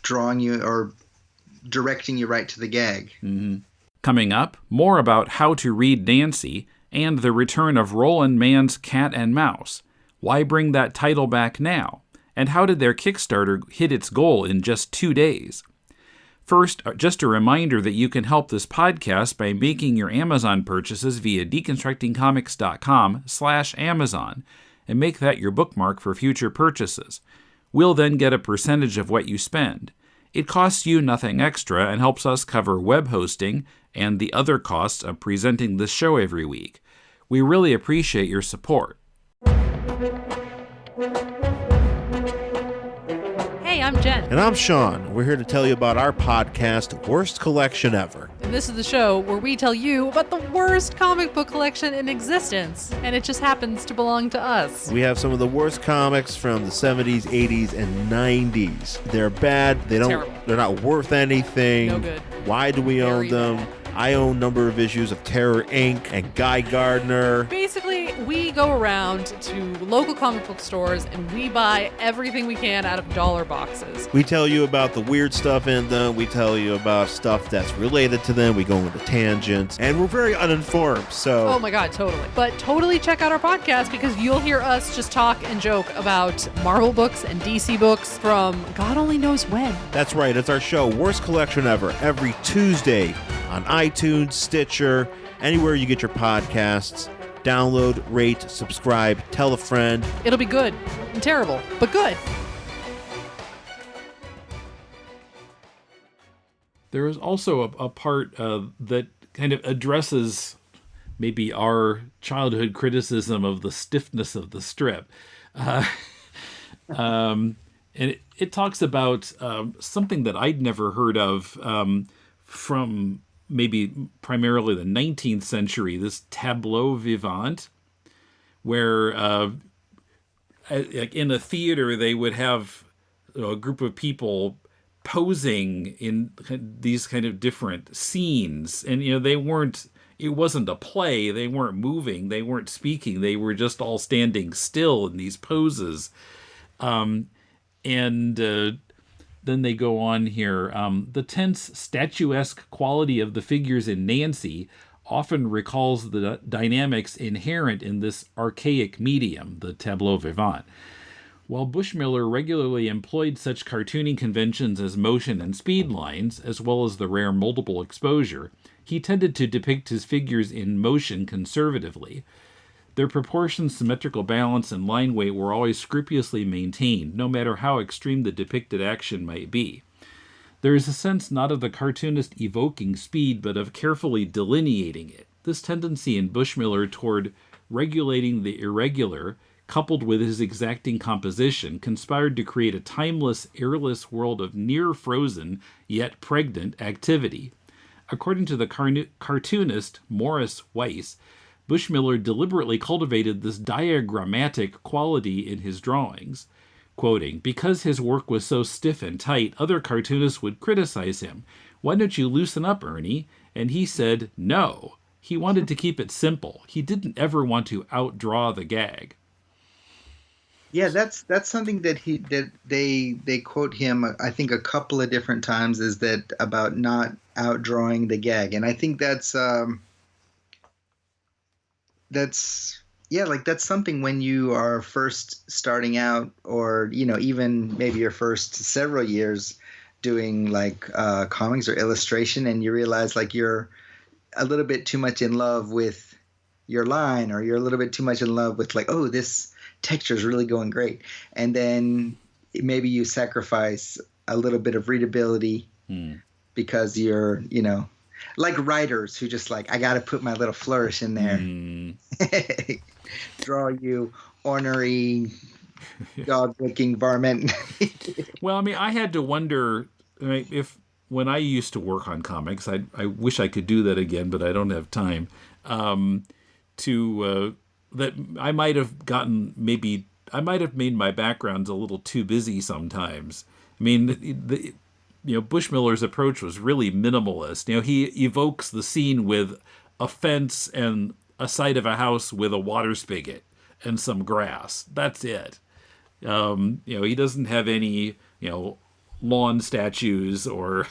drawing you or directing you right to the gag. Mm-hmm. Coming up, more about how to read Nancy and the return of Roland Mann's Cat and Mouse. Why bring that title back now? And how did their Kickstarter hit its goal in just 2 days? First, just a reminder that you can help this podcast by making your Amazon purchases via deconstructingcomics.com/Amazon and make that your bookmark for future purchases. We'll then get a percentage of what you spend. It costs you nothing extra and helps us cover web hosting and the other costs of presenting this show every week. We really appreciate your support. Hey, I'm Jen. And I'm Sean. We're here to tell you about our podcast, Worst Collection Ever. And this is the show where we tell you about the worst comic book collection in existence. And it just happens to belong to us. We have some of the worst comics from the 70s, 80s, and 90s. They're bad. They're not worth anything. No good. Why do we own them? I own a number of issues of Terror Inc. and Guy Gardner. Basically, we go around to local comic book stores and we buy everything we can out of dollar boxes. We tell you about the weird stuff in them. We tell you about stuff that's related to them. We go into tangents. And we're very uninformed, so... Oh my God, totally. But totally check out our podcast because you'll hear us just talk and joke about Marvel books and DC books from God only knows when. That's right. It's our show, Worst Collection Ever, every Tuesday on iTunes, Stitcher, anywhere you get your podcasts. Download, rate, subscribe, tell a friend. It'll be good and terrible, but good. There is also a part that kind of addresses maybe our childhood criticism of the stiffness of the strip. And it talks about something that I'd never heard of from maybe primarily the 19th century, this tableau vivant, where in a theater they would have a group of people posing in these kind of different scenes. And, it wasn't a play. They weren't moving. They weren't speaking. They were just all standing still in these poses. Then they go on here. The tense, statuesque quality of the figures in Nancy often recalls the dynamics inherent in this archaic medium, the tableau vivant. While Bushmiller regularly employed such cartooning conventions as motion and speed lines, as well as the rare multiple exposure, he tended to depict his figures in motion conservatively. Their proportions, symmetrical balance, and line weight were always scrupulously maintained, no matter how extreme the depicted action might be. There is a sense not of the cartoonist evoking speed, but of carefully delineating it. This tendency in Bushmiller toward regulating the irregular, coupled with his exacting composition, conspired to create a timeless, airless world of near-frozen, yet pregnant activity. According to the cartoonist Morris Weiss, Bushmiller deliberately cultivated this diagrammatic quality in his drawings. Quoting, "Because his work was so stiff and tight, other cartoonists would criticize him. Why don't you loosen up, Ernie?" And he said, no. He wanted to keep it simple. He didn't ever want to outdraw the gag. Yeah, that's something that they quote him, I think, a couple of different times, is that about not outdrawing the gag. And I think that's something when you are first starting out, or even maybe your first several years doing comics or illustration, and you realize you're a little bit too much in love with your line, or you're a little bit too much in love with like, oh, this texture is really going great. And then maybe you sacrifice a little bit of readability because you're, like writers who just like, I got to put my little flourish in there. Draw you ornery, dog-licking varmint. Well, I mean, I had to wonder if when I used to work on comics, I wish I could do that again, but I don't have time. That I might have I might have made my backgrounds a little too busy sometimes. I mean, Bushmiller's approach was really minimalist. He evokes the scene with a fence and a side of a house with a water spigot and some grass. That's it. He doesn't have any, lawn statues or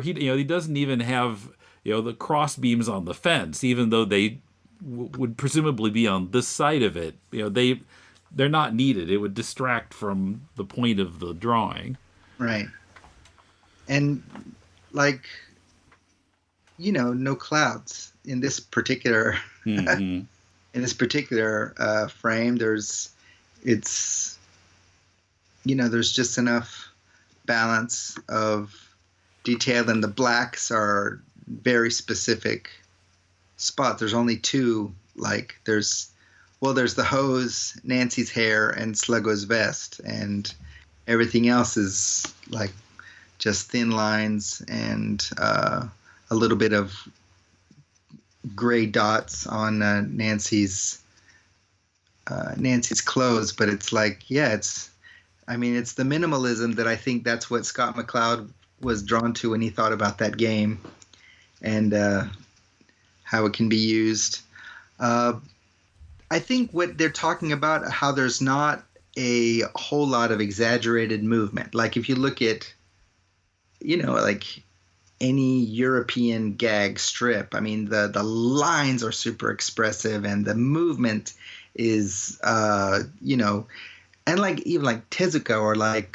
he doesn't even have, the cross beams on the fence, even though they would presumably be on this side of it. They're not needed. It would distract from the point of the drawing. Right. And like, no clouds in this particular in this particular frame. There's just enough balance of detail, and the blacks are very specific spots. There's only two. Like there's the hose, Nancy's hair, and Sluggo's vest, and everything else is like just thin lines and a little bit of gray dots on Nancy's clothes. But it's like, it's the minimalism that I think that's what Scott McCloud was drawn to when he thought about that game and how it can be used. I think what they're talking about, how there's not a whole lot of exaggerated movement. Like if you look at, like any European gag strip, I mean, the lines are super expressive and the movement is, and like even like Tezuka or like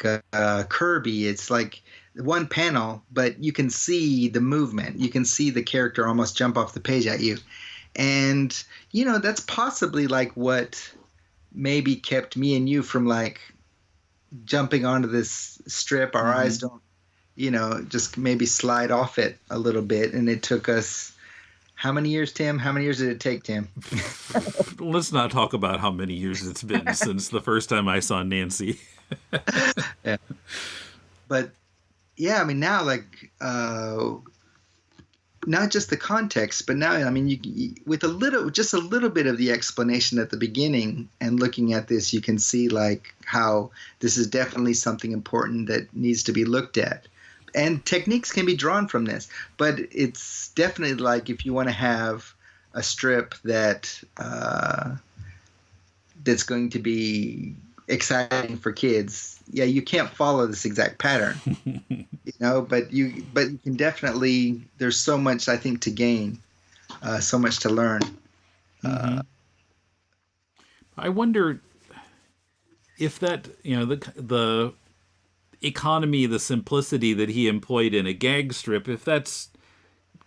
Kirby, it's like one panel, but you can see the movement. You can see the character almost jump off the page at you. And, that's possibly like what maybe kept me and you from like jumping onto this strip. Our eyes don't, just maybe slide off it a little bit. And it took us, how many years, Tim? How many years did it take, Tim? Let's not talk about how many years it's been since the first time I saw Nancy. Yeah. But yeah, I mean, now like, not just the context, but now, I mean, with just a little bit of the explanation at the beginning and looking at this, you can see like how this is definitely something important that needs to be looked at. And techniques can be drawn from this, but it's definitely like if you want to have a strip that that's going to be exciting for kids, you can't follow this exact pattern, but you can definitely, there's so much I think to gain, so much to learn. I wonder if that, the economy, the simplicity that he employed in a gag strip, if that's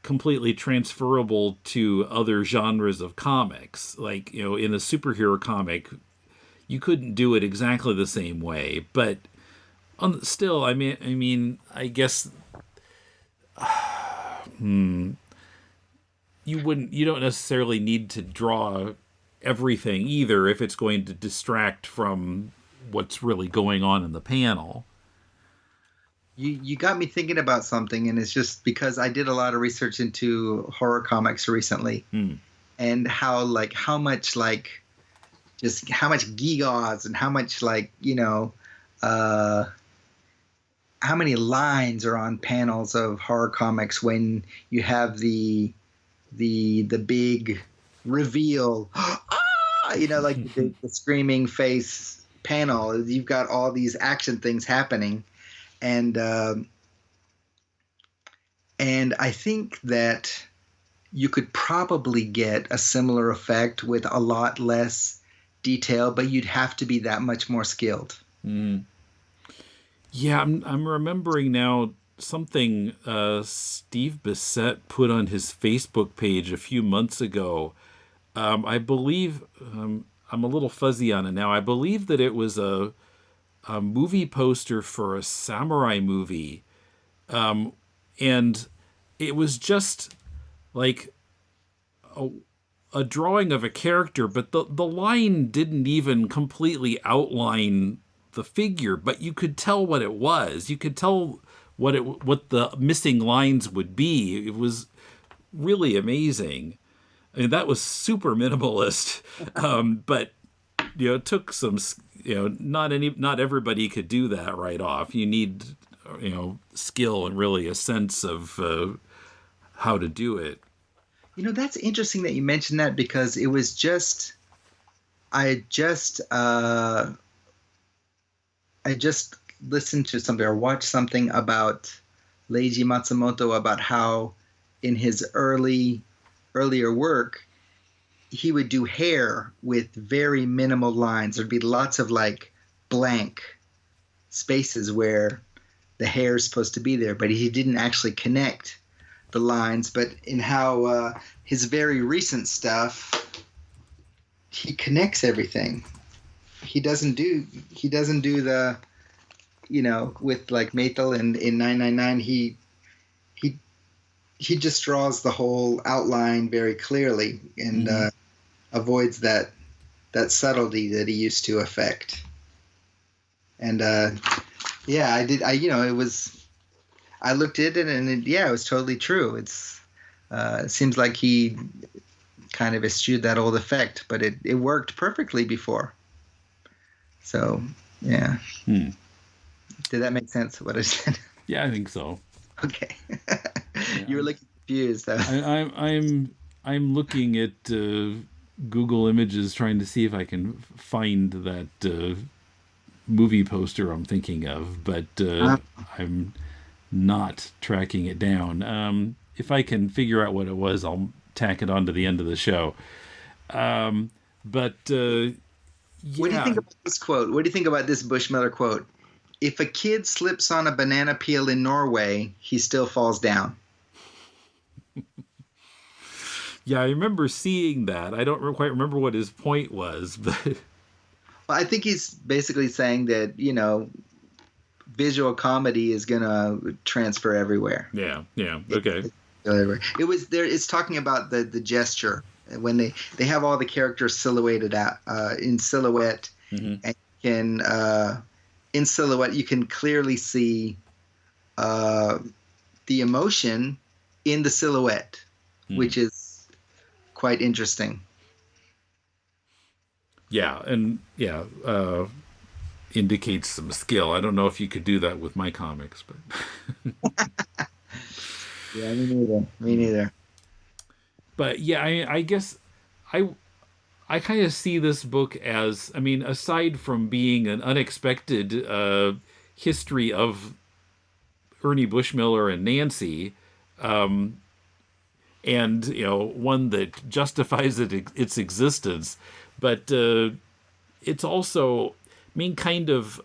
completely transferable to other genres of comics, like, in a superhero comic, you couldn't do it exactly the same way, but still, I mean, I guess you don't necessarily need to draw everything either if it's going to distract from what's really going on in the panel. You got me thinking about something, and it's just because I did a lot of research into horror comics recently, and how much gigaws and how much how many lines are on panels of horror comics when you have the big reveal, like the screaming face panel. You've got all these action things happening. And I think that you could probably get a similar effect with a lot less detail, but you'd have to be that much more skilled. Yeah, I'm remembering now something Steve Bissett put on his Facebook page a few months ago. I believe, I'm a little fuzzy on it now. I believe that it was a movie poster for a samurai movie. And it was just like a drawing of a character, but the line didn't even completely outline the figure, but you could tell what it was. You could tell what the missing lines would be. It was really amazing. I mean, that was super minimalist, but it took some. Not everybody could do that right off. You need skill and really a sense of how to do it. That's interesting that you mentioned that, because it was just I just listened to something or watched something about Leiji Matsumoto, about how in his earlier work he would do hair with very minimal lines. There'd be lots of like blank spaces where the hair is supposed to be there, but he didn't actually connect the lines. But in how his very recent stuff, he connects everything. He doesn't do the, with like Maytel in 999, he just draws the whole outline very clearly and avoids that subtlety that he used to affect. And I did. It was. I looked at it and it was totally true. It seems like he kind of eschewed that old effect, but it worked perfectly before. So yeah. Did that make sense? What I said? Yeah, I think so. Okay. You were looking confused, though. I'm looking at Google Images trying to see if I can find that movie poster I'm thinking of, but I'm not tracking it down. If I can figure out what it was, I'll tack it on to the end of the show. What do you think about this quote? What do you think about this Bushmiller quote? If a kid slips on a banana peel in Norway, he still falls down. Yeah, I remember seeing that. I don't quite remember what his point was, but... Well, I think he's basically saying that, visual comedy is going to transfer everywhere. Yeah, okay. It was there. It's talking about the gesture when they have all the characters silhouetted out in silhouette, and in silhouette you can clearly see the emotion in the silhouette, which is quite interesting. Yeah, and indicates some skill. I don't know if you could do that with my comics, but yeah, me neither. But yeah, I guess I kind of see this book as, aside from being an unexpected history of Ernie Bushmiller and Nancy, and one that justifies its existence, but it's also kind of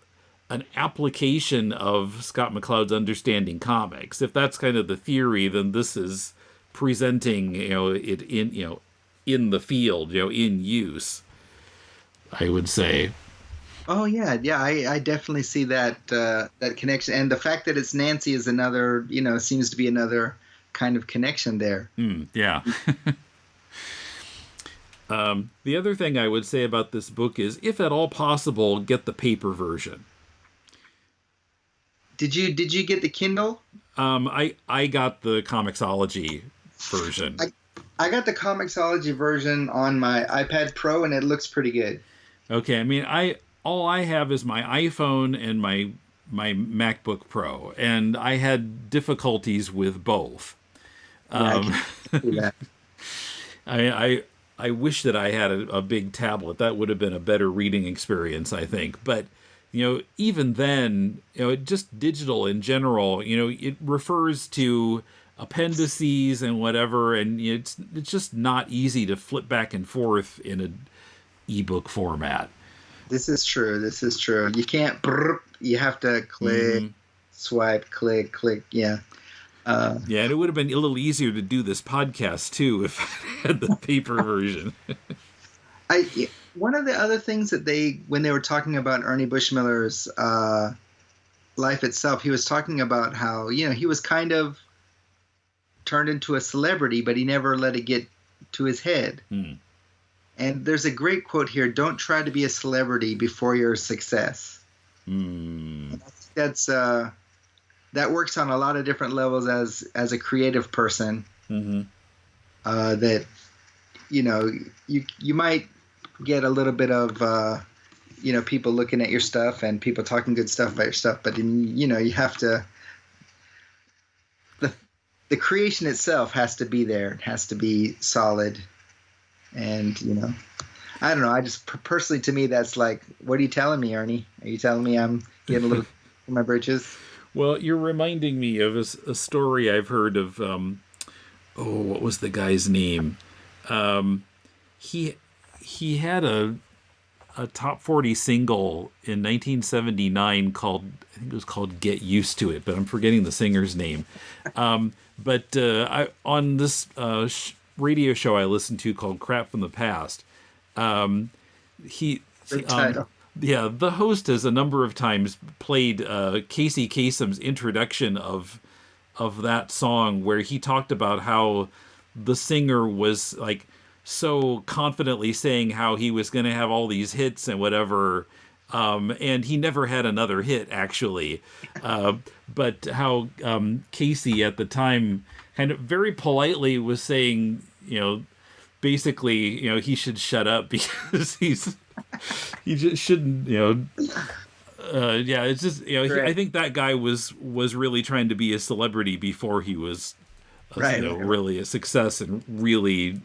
an application of Scott McCloud's Understanding Comics. If that's kind of the theory, then this is presenting it in the field, in use, I would say. Oh yeah, I definitely see that that connection, and the fact that it's Nancy is another, seems to be another kind of connection there. Yeah. The other thing I would say about this book is, if at all possible, get the paper version. Did you get the Kindle? I got the Comixology version. I got the Comixology version on my iPad Pro, and it looks pretty good. Okay, all I have is my iPhone and my MacBook Pro, and I had difficulties with both. I wish that I had a big tablet. That would have been a better reading experience, I think. But, even then, just digital in general, it refers to appendices and whatever, and it's just not easy to flip back and forth in an ebook format. This is true. You can't, you have to click, swipe, click, yeah. Yeah, and it would have been a little easier to do this podcast too if I had the paper version. One of the other things that when they were talking about Ernie Bushmiller's life itself, he was talking about how, he was kind of turned into a celebrity, but he never let it get to his head. And there's a great quote here: "Don't try to be a celebrity before you're a success." That's that works on a lot of different levels as a creative person. That you might get a little bit of people looking at your stuff and people talking good stuff about your stuff, but then, you have to. The creation itself has to be there. It has to be solid. And, I don't know. I just personally, to me, that's like, what are you telling me, Ernie? Are you telling me I'm getting a little in my britches? Well, you're reminding me of a story I've heard of. What was the guy's name? He had a top 40 single in 1979 called, I think it was called "Get Used to It," but I'm forgetting the singer's name. But on this radio show I listened to called "Crap from the Past," the host has a number of times played Casey Kasem's introduction of that song, where he talked about how the singer was like so confidently saying how he was going to have all these hits and whatever. And he never had another hit, actually. But how Casey at the time kind of very politely was saying, basically, he should shut up because he just shouldn't, it's just, I think that guy was really trying to be a celebrity before he was, really a success and really,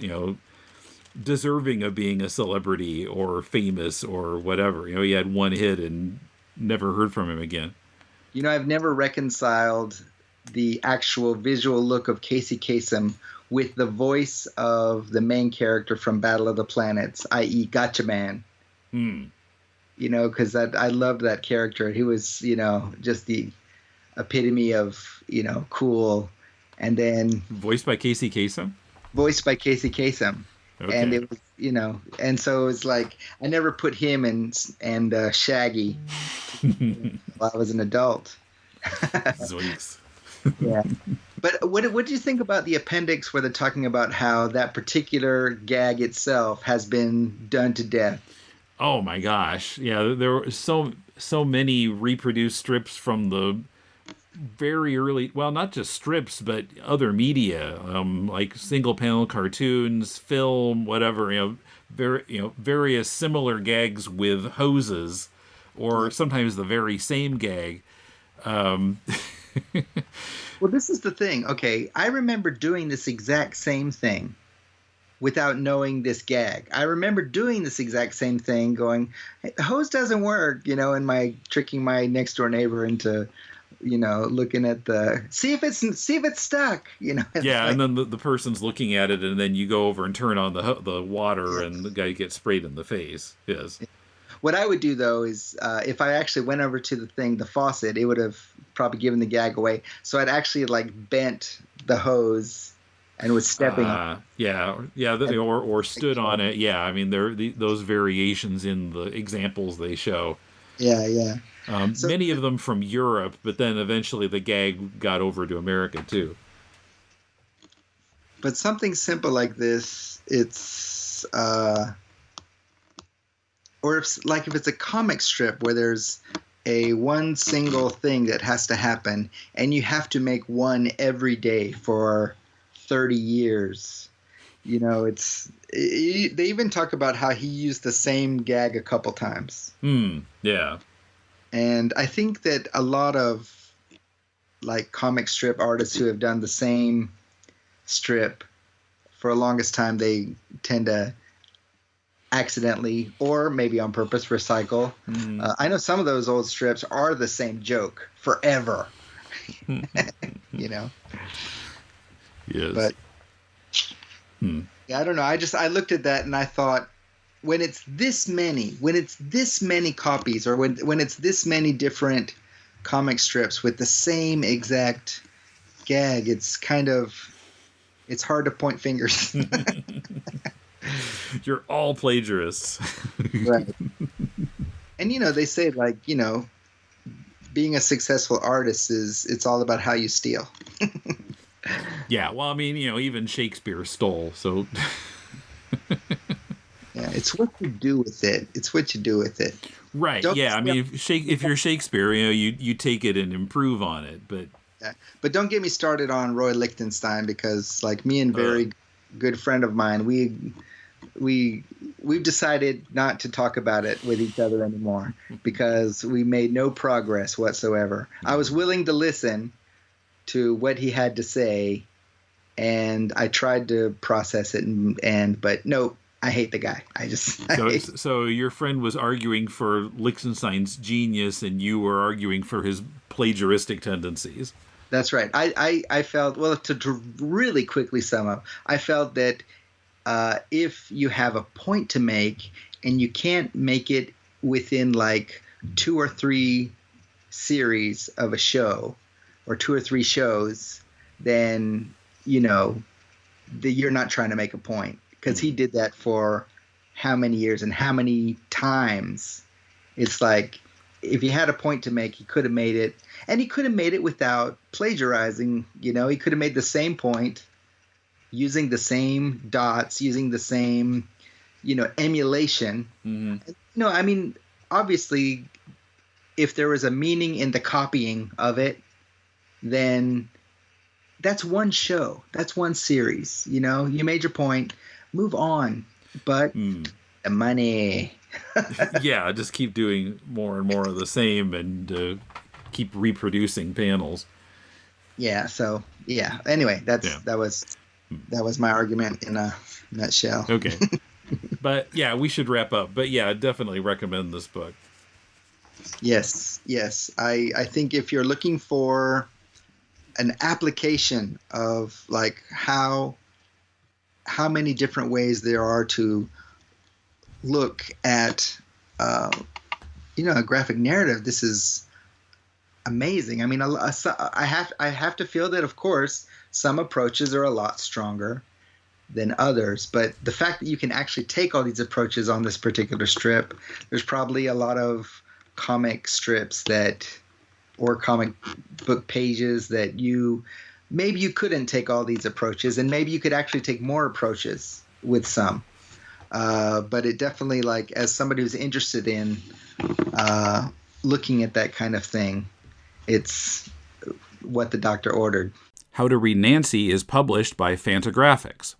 deserving of being a celebrity or famous or whatever. He had one hit and never heard from him again. I've never reconciled the actual visual look of Casey Kasem with the voice of the main character from Battle of the Planets, i.e. Gotcha Man. Because I loved that character. He was, just the epitome of, cool. And then... Voiced by Casey Kasem? Voiced by Casey Kasem. Okay. And it was, and so it was like, I never put him and Shaggy while I was an adult. Zoinks. Yeah. But what do you think about the appendix where they're talking about how that particular gag itself has been done to death? Oh my gosh. Yeah, there were so many reproduced strips from the very early, well, not just strips, but other media, like single panel cartoons, film, whatever, various similar gags with hoses, or sometimes the very same gag. Well, this is the thing. Okay, I remember doing this exact same thing without knowing this gag. I remember doing this exact same thing, going, hey, the hose doesn't work, and tricking my next door neighbor into, looking at see if it's stuck, Yeah, and then the person's looking at it, and then you go over and turn on the water, and the guy gets sprayed in the face. Yes. What I would do, though, is if I actually went over to the faucet, it would have probably given the gag away. So I'd actually bent the hose and was stepping on it. Or stood on it. Yeah, I mean, there are those variations in the examples they show. Yeah. Many of them from Europe, but then eventually the gag got over to America, too. But something simple like this, it's... or if it's a comic strip where there's one single thing that has to happen, and you have to make one every day for 30 years. They even talk about how he used the same gag a couple times. Yeah. And I think that a lot of comic strip artists who have done the same strip for the longest time, they tend to accidentally or maybe on purpose recycle. I know some of those old strips are the same joke forever. Yes. But I don't know. I looked at that and I thought, when it's this many copies, or when it's this many different comic strips with the same exact gag. It's hard to point fingers. You're all plagiarists. Right. And they say, like, being a successful artist it's all about how you steal. Yeah, well, I mean, even Shakespeare stole, so Yeah, it's what you do with it. right. Yeah, I mean, if you're Shakespeare, you take it and improve on it, but yeah. But don't get me started on Roy Lichtenstein, because, like, me and very good friend of mine, we've decided not to talk about it with each other anymore because we made no progress whatsoever. I was willing to listen to what he had to say, and I tried to process it, but no, I hate the guy. So your friend was arguing for Lichtenstein's genius, and you were arguing for his plagiaristic tendencies. That's right. I felt, well, to really quickly sum up, I felt that if you have a point to make and you can't make it within like 2 or 3 series of a show or 2 or 3 shows, then you're not trying to make a point, because he did that for how many years and how many times. It's like, if he had a point to make, he could have made it, and he could have made it without plagiarizing. He could have made the same point using the same dots, using the same, emulation. Mm-hmm. I mean, obviously, if there was a meaning in the copying of it, then that's one show. That's one series. You made your point. Move on. But the money. Yeah, just keep doing more and more of the same and keep reproducing panels. Yeah, so, yeah. Anyway, that was my argument in a nutshell. Okay. But, yeah, we should wrap up. But, yeah, I definitely recommend this book. Yes. I think if you're looking for an application of, like, how many different ways there are to look at, a graphic narrative, this is amazing. I mean, I have to feel that, of course, some approaches are a lot stronger than others, but the fact that you can actually take all these approaches on this particular strip, there's probably a lot of comic strips or comic book pages that maybe you couldn't take all these approaches, and maybe you could actually take more approaches with some. But it definitely, like, as somebody who's interested in looking at that kind of thing, it's what the doctor ordered. How to Read Nancy is published by Fantagraphics.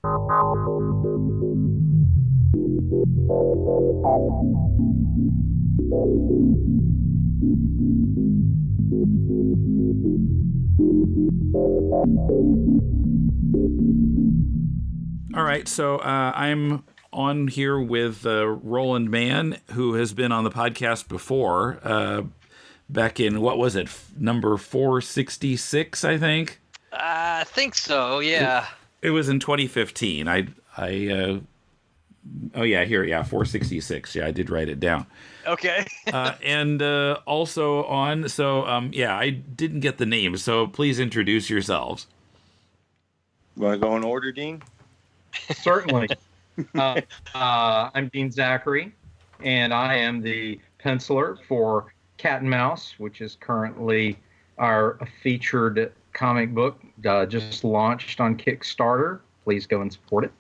All right, so I'm on here with Roland Mann, who has been on the podcast before, back in, what was it, number 466, I think? I think so, yeah. It was in 2015. Oh, yeah, here, 466. Yeah, I did write it down. Okay. And also on, I didn't get the name, so please introduce yourselves. Want to go in order, Dean? Certainly. I'm Dean Zachary, and I am the penciler for Cat and Mouse, which is currently our featured comic book, just launched on Kickstarter. Please go and support it.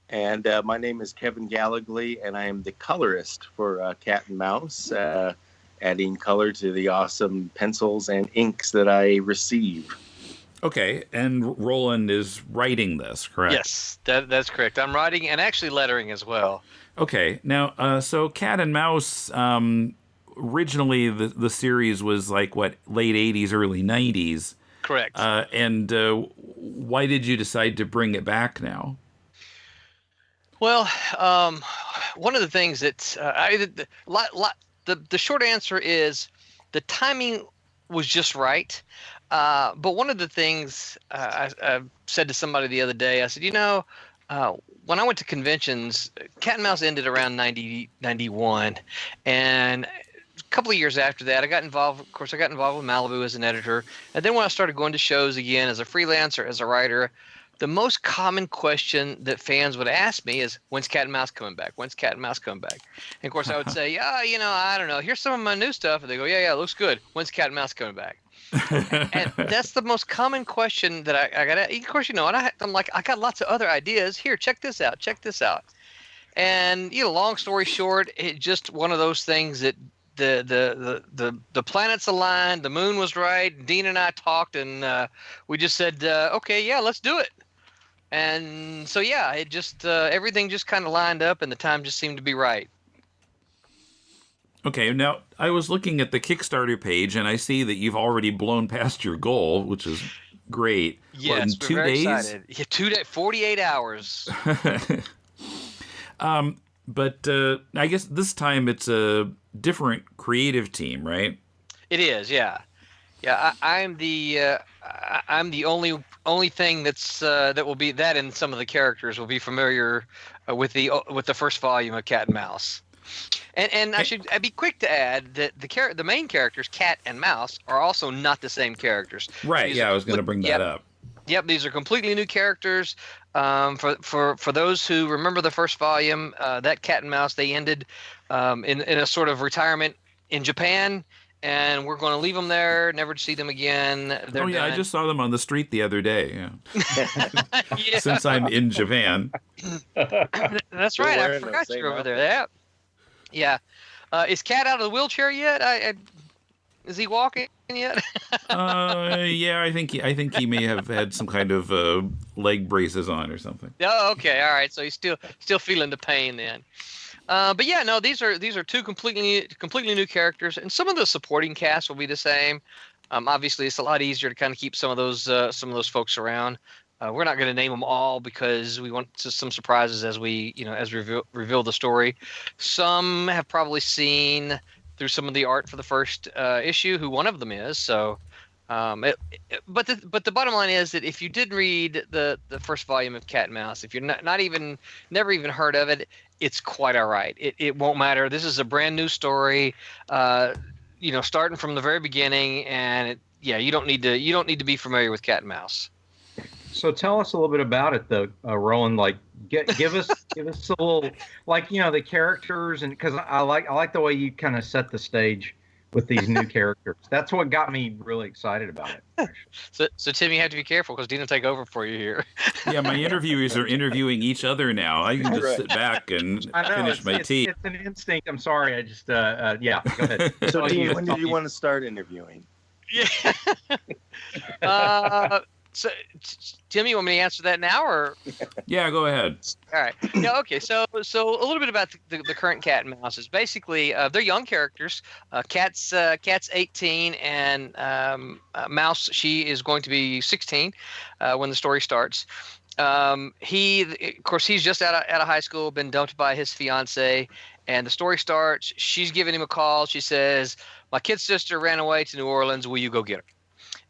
And my name is Kevin Gallegly, and I am the colorist for Cat and Mouse, adding color to the awesome pencils and inks that I receive. Okay, and Roland is writing this, correct? Yes, that's correct. I'm writing and actually lettering as well. Okay, now, so Cat and Mouse, originally the series was like, what, late 80s, early 90s? Correct. And why did you decide to bring it back now? Well, one of the things that the short answer is the timing was just right. But one of the things I said to somebody the other day, I said, when I went to conventions, Cat and Mouse ended around 90, 91, and couple of years after that, I got involved with Malibu as an editor. And then when I started going to shows again as a freelancer, as a writer, the most common question that fans would ask me is, when's Cat and Mouse coming back? When's Cat and Mouse coming back? And of course I would say, I don't know. Here's some of my new stuff. And they go, yeah, it looks good. When's Cat and Mouse coming back? And that's the most common question that I got. Of course, and I'm like, I got lots of other ideas. Here, check this out. And long story short, it's just one of those things that the planets aligned, the moon was right. Dean and I talked, and we just said, okay, yeah, let's do it. And so it just everything just kind of lined up, and the time just seemed to be right. Okay, now I was looking at the Kickstarter page, and I see that you've already blown past your goal, which is great. Yes, in 2 days? Excited. Yeah, 2 days, 48 hours. But I guess this time it's a different creative team, right? It is, yeah. Yeah, I'm the only thing that will be that, and some of the characters will be familiar with the first volume of Cat and Mouse. And I'd be quick to add that the main characters, Cat and Mouse, are also not the same characters. Right. I was going to bring that up. Yep, these are completely new characters. For those who remember the first volume, that Cat and Mouse, they ended in a sort of retirement in Japan, and we're going to leave them there, never to see them again. They're done. I just saw them on the street the other day. Yeah. Yeah. Since I'm in Japan. That's right. I forgot you were over there. Yeah. Is Cat out of the wheelchair yet? Is he walking yet? Yeah, I think he may have had some kind of leg braces on or something. Oh, okay, all right. So he's still feeling the pain then. But yeah, no, these are two completely new characters, and some of the supporting cast will be the same. Obviously, it's a lot easier to kind of keep some of those folks around. We're not going to name them all because we want some surprises as we reveal the story. Some have probably seen through some of the art for the first issue who one of them is. So, but the bottom line is that if you did read the first volume of Cat and Mouse, if you're never even heard of it, it's quite all right. It won't matter. This is a brand new story, starting from the very beginning, and you don't need to be familiar with Cat and Mouse. So tell us a little bit about it, though, Roland. Like, give us a little, the characters, and because I like the way you kind of set the stage with these new characters. That's what got me really excited about it. Actually. So Tim, you have to be careful because Dean will take over for you here. Yeah, my interviewers are interviewing each other now. I can just sit back and finish my tea. It's an instinct. I'm sorry. I just go ahead. So Dean, when do you want to start interviewing? Yeah. So, Tim, you want me to answer that now, or? Yeah, go ahead. All right. Yeah. Okay. So a little bit about the current Cat and Mouse is basically they're young characters. Cat's 18, and Mouse, she is going to be 16 when the story starts. He's just out of high school, been dumped by his fiance, and the story starts. She's giving him a call. She says, "My kid sister ran away to New Orleans. Will you go get her?"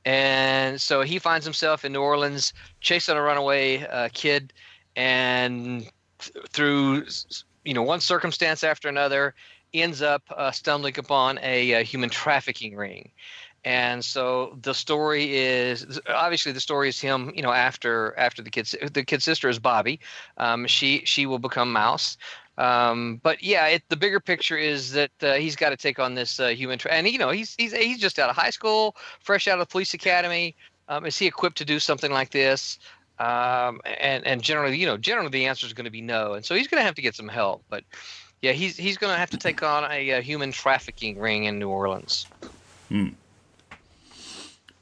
And so he finds himself in New Orleans chasing a runaway kid, and through one circumstance after another, ends up stumbling upon a human trafficking ring. And so the story is him, after the kid's sister is Bobby. She will become Mouse. But yeah, the bigger picture is that he's got to take on this human, and he's just out of high school, fresh out of the police academy. Is he equipped to do something like this? And generally the answer is going to be no, and so he's going to have to get some help. But yeah, he's going to have to take on a human trafficking ring in New Orleans.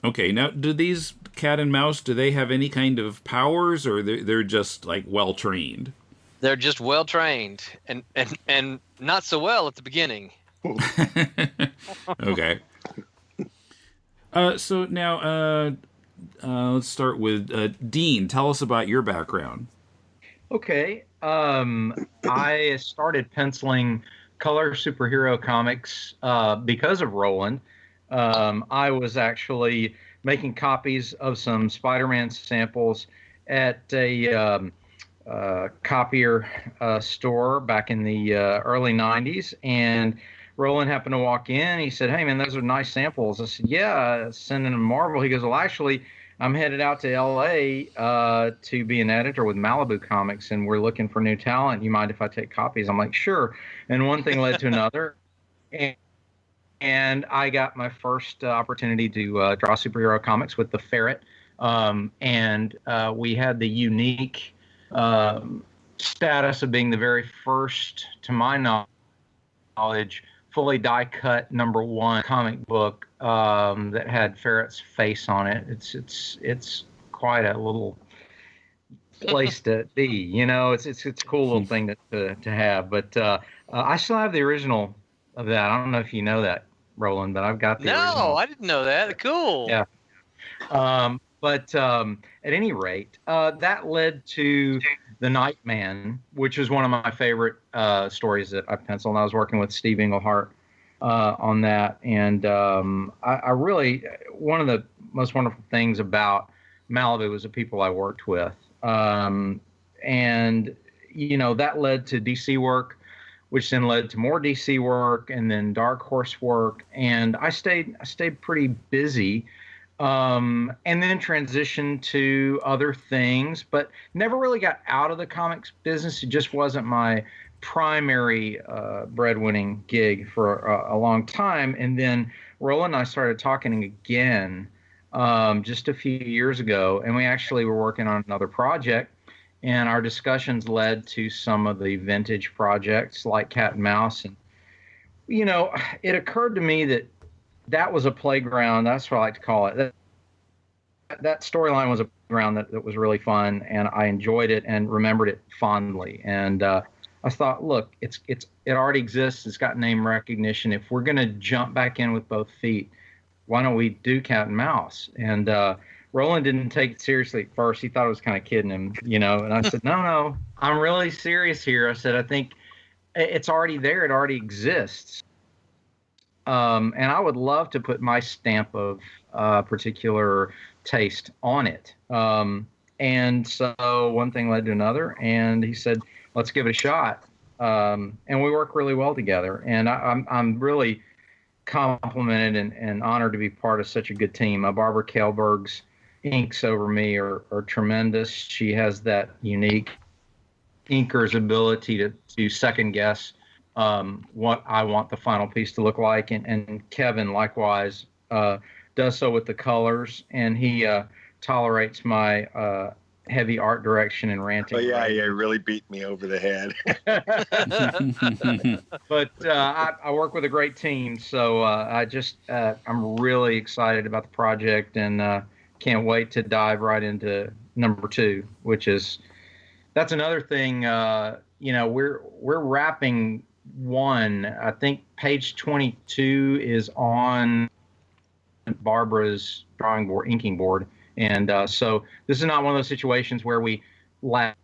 Okay, now do these Cat and Mouse, do they have any kind of powers, or they're just like well trained? They're just well trained, and not so well at the beginning. Okay. So now let's start with Dean. Tell us about your background. Okay. I started penciling color superhero comics because of Roland. I was actually making copies of some Spider-Man samples at a copier store back in the early 90s, and Roland happened to walk in. He said, "Hey, man, those are nice samples." I said, "Yeah, sending them to Marvel." He goes, "Well, actually, I'm headed out to L.A. To be an editor with Malibu Comics, and we're looking for new talent. You mind if I take copies?" I'm like, "Sure." And one thing led to another. And I got my first opportunity to draw superhero comics with the Ferret. And we had the unique status of being the very first, to my knowledge, fully die-cut #1 comic book that had Ferret's face on it. It's quite a little place to be, you know. It's a cool little thing to have. But I still have the original of that. I don't know if you know that, Roland, but I've got the original. No, I didn't know that. Cool. Yeah. But at any rate, that led to The Nightman, which is one of my favorite stories that I penciled. And I was working with Steve Englehart on that. And I really, one of the most wonderful things about Malibu was the people I worked with. And, you know, that led to DC work, which then led to more DC work and then Dark Horse work. And I stayed pretty busy. And then transitioned to other things, but never really got out of the comics business. It just wasn't my primary breadwinning gig for a long time. And then Roland and I started talking again just a few years ago, and we actually were working on another project, and our discussions led to some of the vintage projects like Cat and Mouse. And, you know, it occurred to me that was a playground. That's what I like to call it. That storyline was a playground that was really fun, and I enjoyed it and remembered it fondly. And I thought, look, it already exists. It's got name recognition. If we're going to jump back in with both feet, why don't we do Cat and Mouse? And Roland didn't take it seriously at first. He thought I was kind of kidding him, you know. And I said, no, I'm really serious here. I said, I think it's already there. It already exists. And I would love to put my stamp of particular taste on it. And so one thing led to another, and he said, let's give it a shot. And we work really well together. And I'm really complimented and honored to be part of such a good team. Barbara Kahlberg's inks over me are tremendous. She has that unique inker's ability to second guess what I want the final piece to look like. And Kevin, likewise, does so with the colors, and he tolerates my heavy art direction and ranting. Oh, yeah, really beat me over the head. But I work with a great team, so I'm really excited about the project, and can't wait to dive right into #2, that's another thing. You know, we're wrapping one. I think page 22 is on Barbara's drawing board, inking board. And so this is not one of those situations where we lag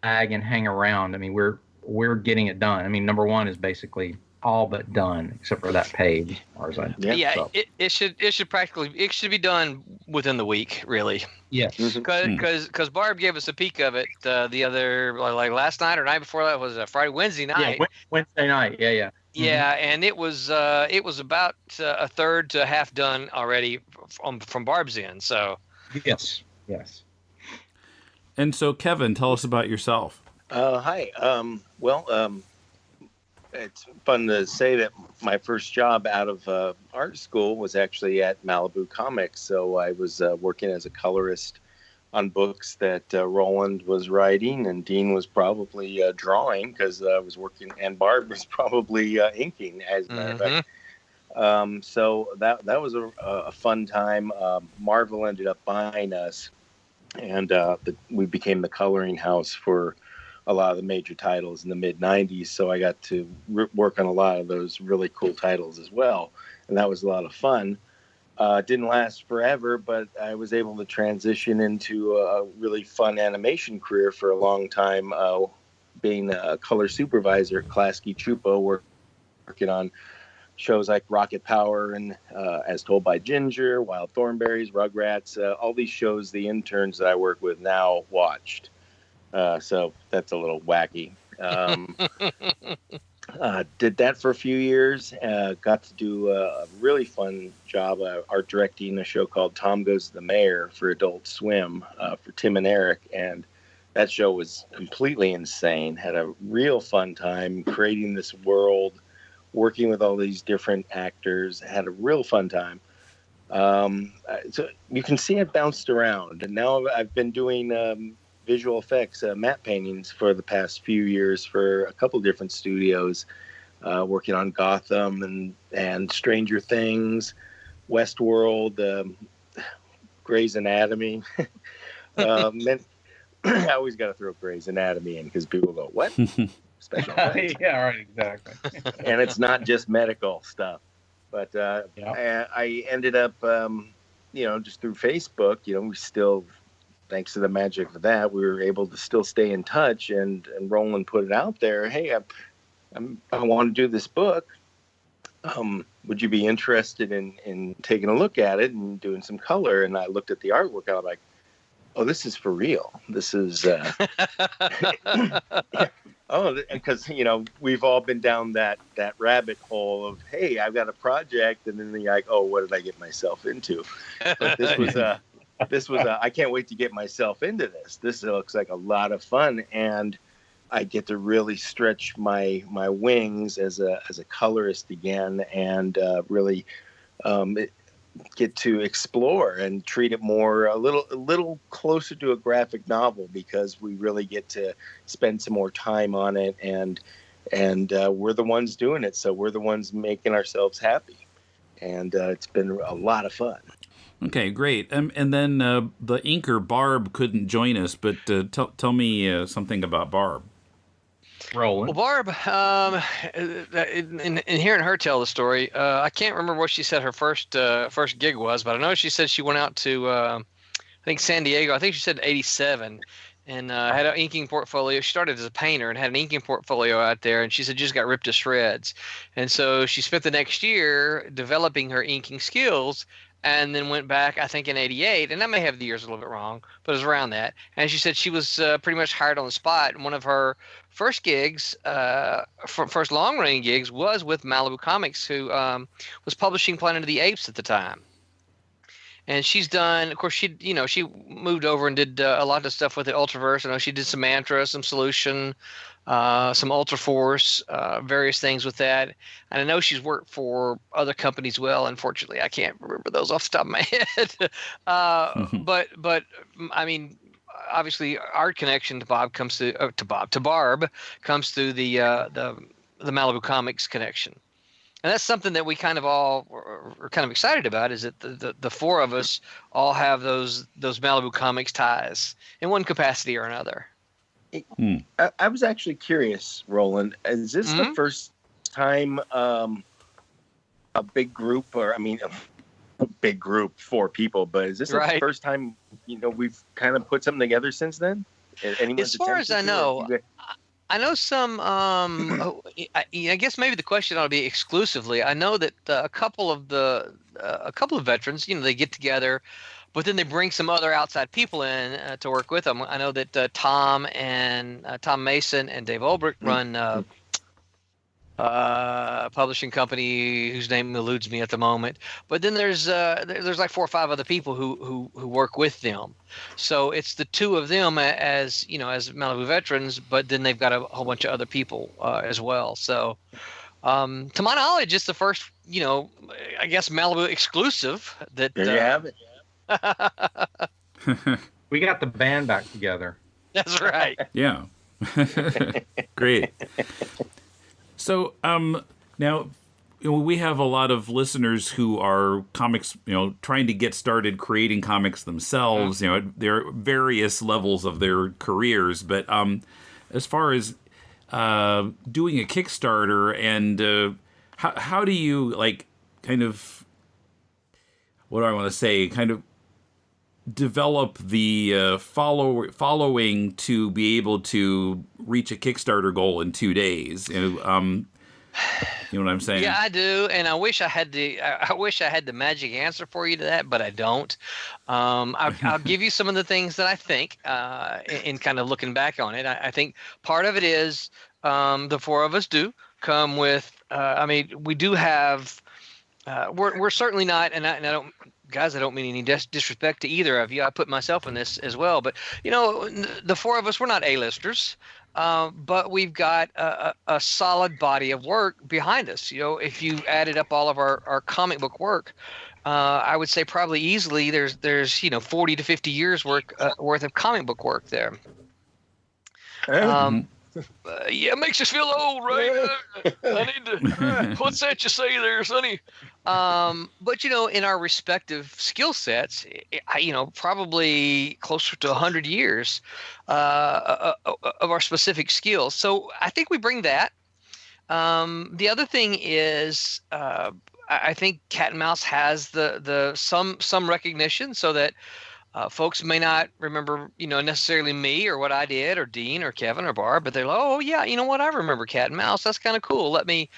and hang around. I mean, we're getting it done. I mean, #1 is basically all but done, except for that page. As far as it should be done within the week, really. Yes. Because Barb gave us a peek of it the other, like last night or night before that, was Wednesday night. Yeah, Wednesday night. Yeah. Yeah, and it was about a third to half done already from Barb's end. So yes. And so, Kevin, tell us about yourself. Hi. It's fun to say that my first job out of art school was actually at Malibu Comics. So I was working as a colorist on books that Roland was writing, and Dean was probably drawing, because I was working, and Barb was probably inking, as a matter of fact. So that was a fun time. Marvel ended up buying us, and we became the coloring house for a lot of the major titles in the mid-'90s. So I got to work on a lot of those really cool titles as well, and that was a lot of fun. Didn't last forever, but I was able to transition into a really fun animation career for a long time, being a color supervisor at Klasky Chupo, working on shows like Rocket Power and As Told by Ginger, Wild Thornberries, Rugrats, all these shows the interns that I work with now watched. So that's a little wacky. Did that for a few years. Got to do a really fun job art directing a show called Tom Goes to the Mayor for Adult Swim for Tim and Eric. And that show was completely insane. Had a real fun time creating this world, working with all these different actors. Had a real fun time. So you can see it bounced around. And now I've been doing visual effects, matte paintings for the past few years for a couple different studios, working on Gotham and Stranger Things, Westworld, Grey's Anatomy. And I always got to throw Grey's Anatomy in because people go, what? Special effects. Yeah, right, exactly. And it's not just medical stuff. But I ended up, just through Facebook, we still, thanks to the magic of that, we were able to still stay in touch. And Roland put it out there. Hey, I want to do this book. Would you be interested in taking a look at it and doing some color? And I looked at the artwork. I was like, oh, this is for real. This is, because, we've all been down that rabbit hole of, hey, I've got a project. And then you're like, oh, what did I get myself into? But this was I can't wait to get myself into this. This looks like a lot of fun. And I get to really stretch my wings as a colorist again and really get to explore and treat it more a little closer to a graphic novel because we really get to spend some more time on it and we're the ones doing it, so we're the ones making ourselves happy, and it's been a lot of fun. Okay, great. And then the inker Barb couldn't join us, but tell me something about Barb. Roland. Well, Barb, in hearing her tell the story, I can't remember what she said her first gig was, but I know she said she went out to, I think San Diego. I think she said 87, and had an inking portfolio. She started as a painter and had an inking portfolio out there, and she said just got ripped to shreds. And so she spent the next year developing her inking skills, and then went back, I think, in 88, and I may have the years a little bit wrong, but it was around that. And she said she was pretty much hired on the spot. And one of her first gigs, first long-running gigs, was with Malibu Comics, who was publishing Planet of the Apes at the time. And she's done, of course, she moved over and did a lot of stuff with the Ultraverse. I know she did some Mantra, some Solution, some Ultra Force, various things with that. And I know she's worked for other companies well. Unfortunately, I can't remember those off the top of my head. But I mean, obviously, our connection to Barb comes through the Malibu Comics connection. And that's something that we kind of all are kind of excited about, is that the four of us all have those Malibu Comics ties in one capacity or another. I was actually curious, Roland. Is this the first time a big group, a big group, 4 people, but is this the first time we've kind of put something together since then? As far as I know, I know some. I guess maybe the question ought to be exclusively. I know that a couple of veterans, they get together, but then they bring some other outside people in to work with them. I know that Tom Mason and Dave Olbrich run a publishing company whose name eludes me at the moment. But then there's like 4 or 5 other people who work with them. So it's the 2 of them as Malibu veterans, but then they've got a whole bunch of other people as well. So to my knowledge, it's the first, I guess Malibu exclusive that. There you have it. We got the band back together. That's right. Yeah. Great. So now we have a lot of listeners who are comics, trying to get started creating comics themselves. There are various levels of their careers, but as far as doing a Kickstarter and how do you kind of develop the following to be able to reach a Kickstarter goal in 2 days? You know what I'm saying? Yeah, I do, and I wish I had the magic answer for you to that, but I don't. I'll give you some of the things that I think in kind of looking back on it. I think part of it is the 4 of us do come with. We do have. We're certainly not, and I don't. Guys, I don't mean any disrespect to either of you. I put myself in this as well. But, the four of us, we're not A-listers, but we've got a solid body of work behind us. If you added up all of our comic book work, I would say probably easily there's 40 to 50 years worth of comic book work there. Yeah, it makes us feel old, right? I need to. What's that you say there, Sonny? But in our respective skill sets, probably closer to 100 years of our specific skills. So I think we bring that. The other thing is, I think Cat and Mouse has some recognition, so that. Folks may not remember, necessarily me or what I did, or Dean or Kevin or Barb, but they're like, oh yeah, you know what? I remember Cat and Mouse. That's kind of cool. Let me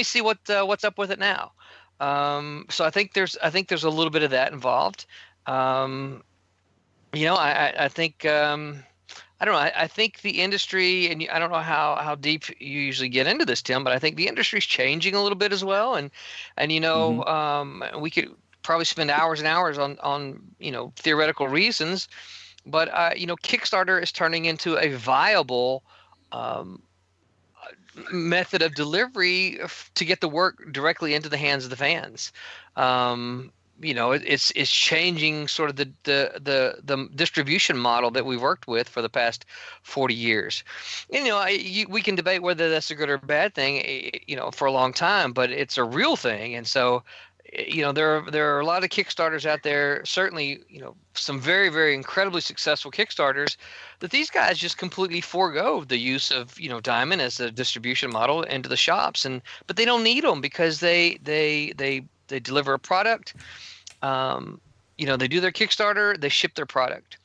see what's up with it now. So I think there's a little bit of that involved. I think I don't know. I think the industry, and I don't know how deep you usually get into this, Tim, but I think the industry's changing a little bit as well, and we could probably spend hours and hours on theoretical reasons, but Kickstarter is turning into a viable method of delivery to get the work directly into the hands of the fans. It's changing sort of the distribution model that we've worked with for the past 40 years. We can debate whether that's a good or bad thing, for a long time, but it's a real thing, and so. There are a lot of Kickstarters out there, certainly, some very, very incredibly successful Kickstarters that these guys just completely forego the use of, Diamond as a distribution model into the shops. But they don't need them because they deliver a product. They do their Kickstarter, they ship their product.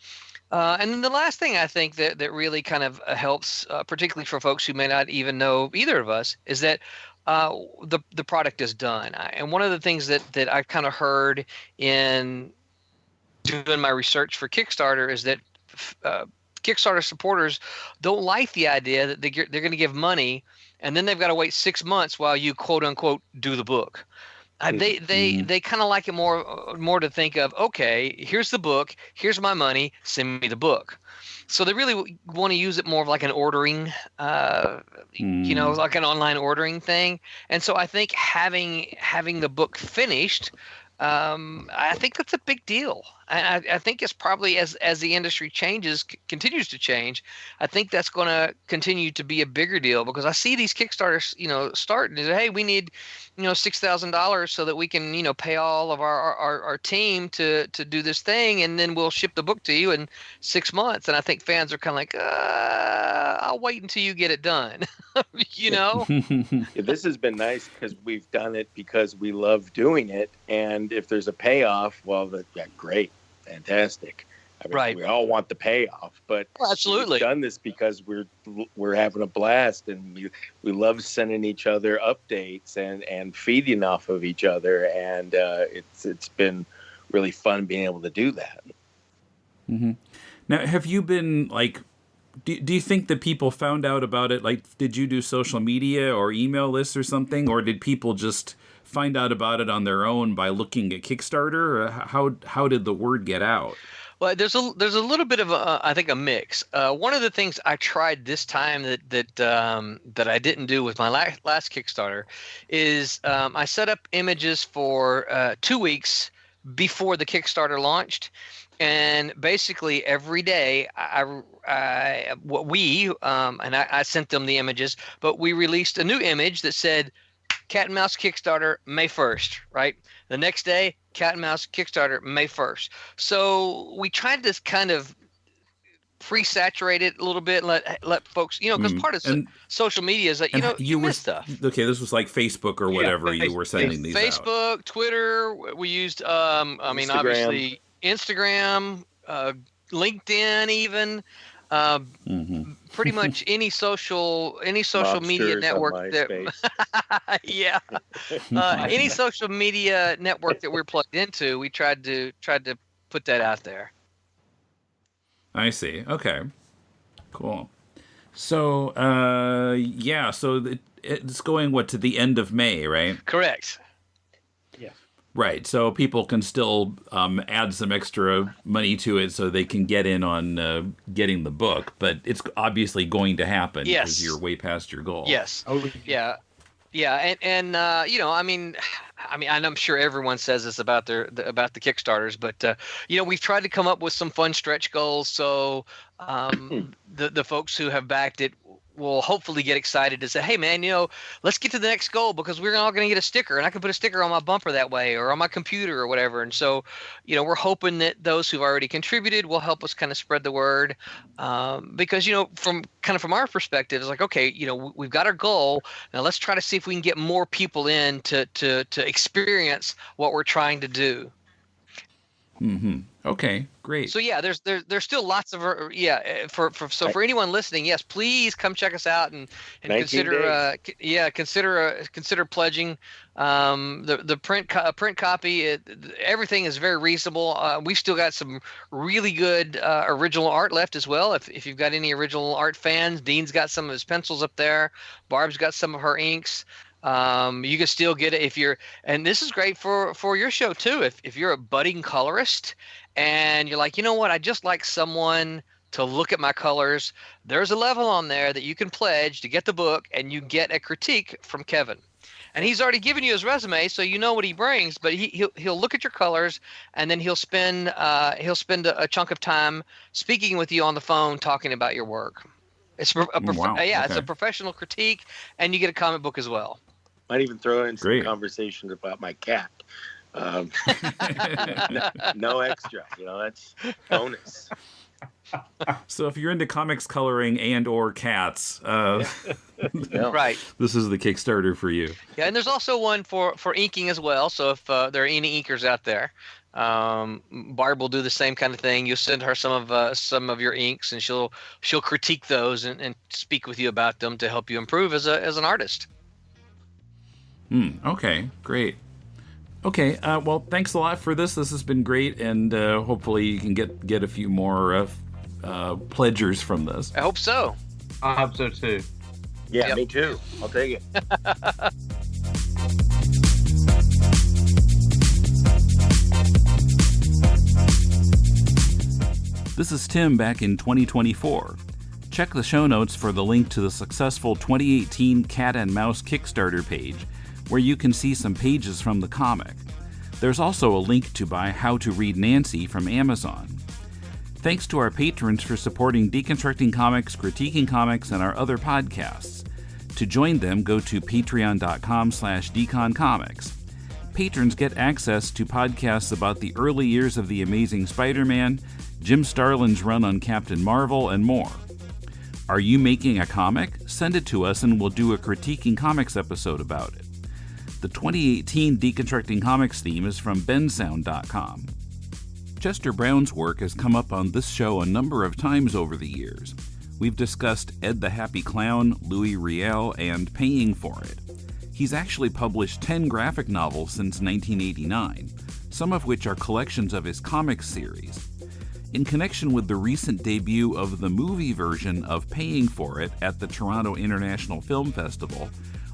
And then the last thing I think that really kind of helps, particularly for folks who may not even know either of us, is that the product is done. And one of the things that I've kind of heard in doing my research for Kickstarter is that Kickstarter supporters don't like the idea that they're going to give money and then they've got to wait 6 months while you quote unquote do the book. They kind of like it more to think of, okay, here's the book, here's my money, send me the book. So they really want to use it more of like an ordering, like an online ordering thing. And so I think having the book finished, I think that's a big deal. I think it's probably as the industry continues to change, I think that's going to continue to be a bigger deal, because I see these Kickstarters, starting to say, hey, we need, $6,000 so that we can, pay all of our team to do this thing, and then we'll ship the book to you in 6 months. And I think fans are kind of like, I'll wait until you get it done. Yeah, this has been nice because we've done it because we love doing it, and if there's a payoff, well, great. Fantastic. Right. We all want the payoff, but absolutely, we've done this because we're having a blast, and we love sending each other updates and feeding off of each other, and it's been really fun being able to do that. Mm-hmm. Now, have you been like? Do you think that people found out about it? Like, did you do social media or email lists or something, or did people just find out about it on their own by looking at Kickstarter? Or how did the word get out? Well, there's a little bit of I think a mix. One of the things I tried this time that I didn't do with my last Kickstarter is I set up images for 2 weeks before the Kickstarter launched, and basically every day I sent them the images, but we released a new image that said Cat and Mouse Kickstarter May 1st, right? The next day, Cat and Mouse Kickstarter May 1st. So we tried to kind of pre-saturate it a little bit, and let folks, because part of social media is that, you miss stuff. Okay, this was like Facebook or whatever you were sending these out. Facebook, Twitter, we used, Instagram. Obviously Instagram, LinkedIn even. Pretty much any social media network any social media network that we're plugged into, we tried to put that out there. I see. Okay, cool. So, so it's going, to the end of May, right? Correct. Right, so people can still add some extra money to it so they can get in on getting the book, but it's obviously going to happen because you're way past your goal. Yes. Oh, yeah. Yeah, and and I'm sure everyone says this about about the Kickstarters, but we've tried to come up with some fun stretch goals, so the folks who have backed it will hopefully get excited to say, hey man, let's get to the next goal because we're all going to get a sticker, and I can put a sticker on my bumper that way or on my computer or whatever. And so, we're hoping that those who've already contributed will help us kind of spread the word, because from our perspective, it's like, okay, we've got our goal, now let's try to see if we can get more people in to experience what we're trying to do. Mm-hmm. Okay, great. So yeah, there's still lots of for anyone listening, yes, please come check us out and consider consider pledging. The print copy, everything is very reasonable. We've still got some really good original art left as well. If you've got any original art fans, Dean's got some of his pencils up there. Barb's got some of her inks. You can still get it and this is great for your show too. If you're a budding colorist and you're like, I just like someone to look at my colors, there's a level on there that you can pledge to get the book, and you get a critique from Kevin. And he's already given you his resume, so you know what he brings, but he'll look at your colors, and then he'll spend a chunk of time speaking with you on the phone, talking about your work. It's It's a professional critique, and you get a comic book as well. Might even throw in some conversations about my cat. No extra, that's bonus. So if you're into comics coloring and or cats, right, this is the Kickstarter for you. Yeah, and there's also one for inking as well. So if there are any inkers out there, Barb will do the same kind of thing. You'll send her some of your inks, and she'll critique those and speak with you about them to help you improve as an artist. Okay, great. Okay, well, thanks a lot for this. This has been great, and hopefully you can get a few more pledgers from this. I hope so. I hope so too. Yeah, Me too. I'll take it. This is Tim back in 2024. Check the show notes for the link to the successful 2018 Cat and Mouse Kickstarter page, where you can see some pages from the comic. There's also a link to buy How to Read Nancy from Amazon. Thanks to our patrons for supporting Deconstructing Comics, Critiquing Comics, and our other podcasts. To join them, go to patreon.com/deconcomics. Patrons get access to podcasts about the early years of The Amazing Spider-Man, Jim Starlin's run on Captain Marvel, and more. Are you making a comic? Send it to us and we'll do a Critiquing Comics episode about it. The 2018 Deconstructing Comics theme is from bensound.com. Chester Brown's work has come up on this show a number of times over the years. We've discussed Ed the Happy Clown, Louis Riel, and Paying for It. He's actually published 10 graphic novels since 1989, some of which are collections of his comics series. In connection with the recent debut of the movie version of Paying for It at the Toronto International Film Festival,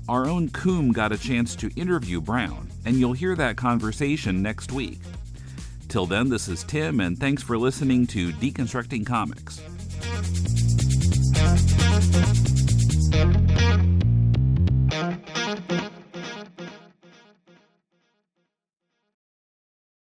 our own Coom got a chance to interview Brown, and you'll hear that conversation next week. Till then, this is Tim, and thanks for listening to Deconstructing Comics.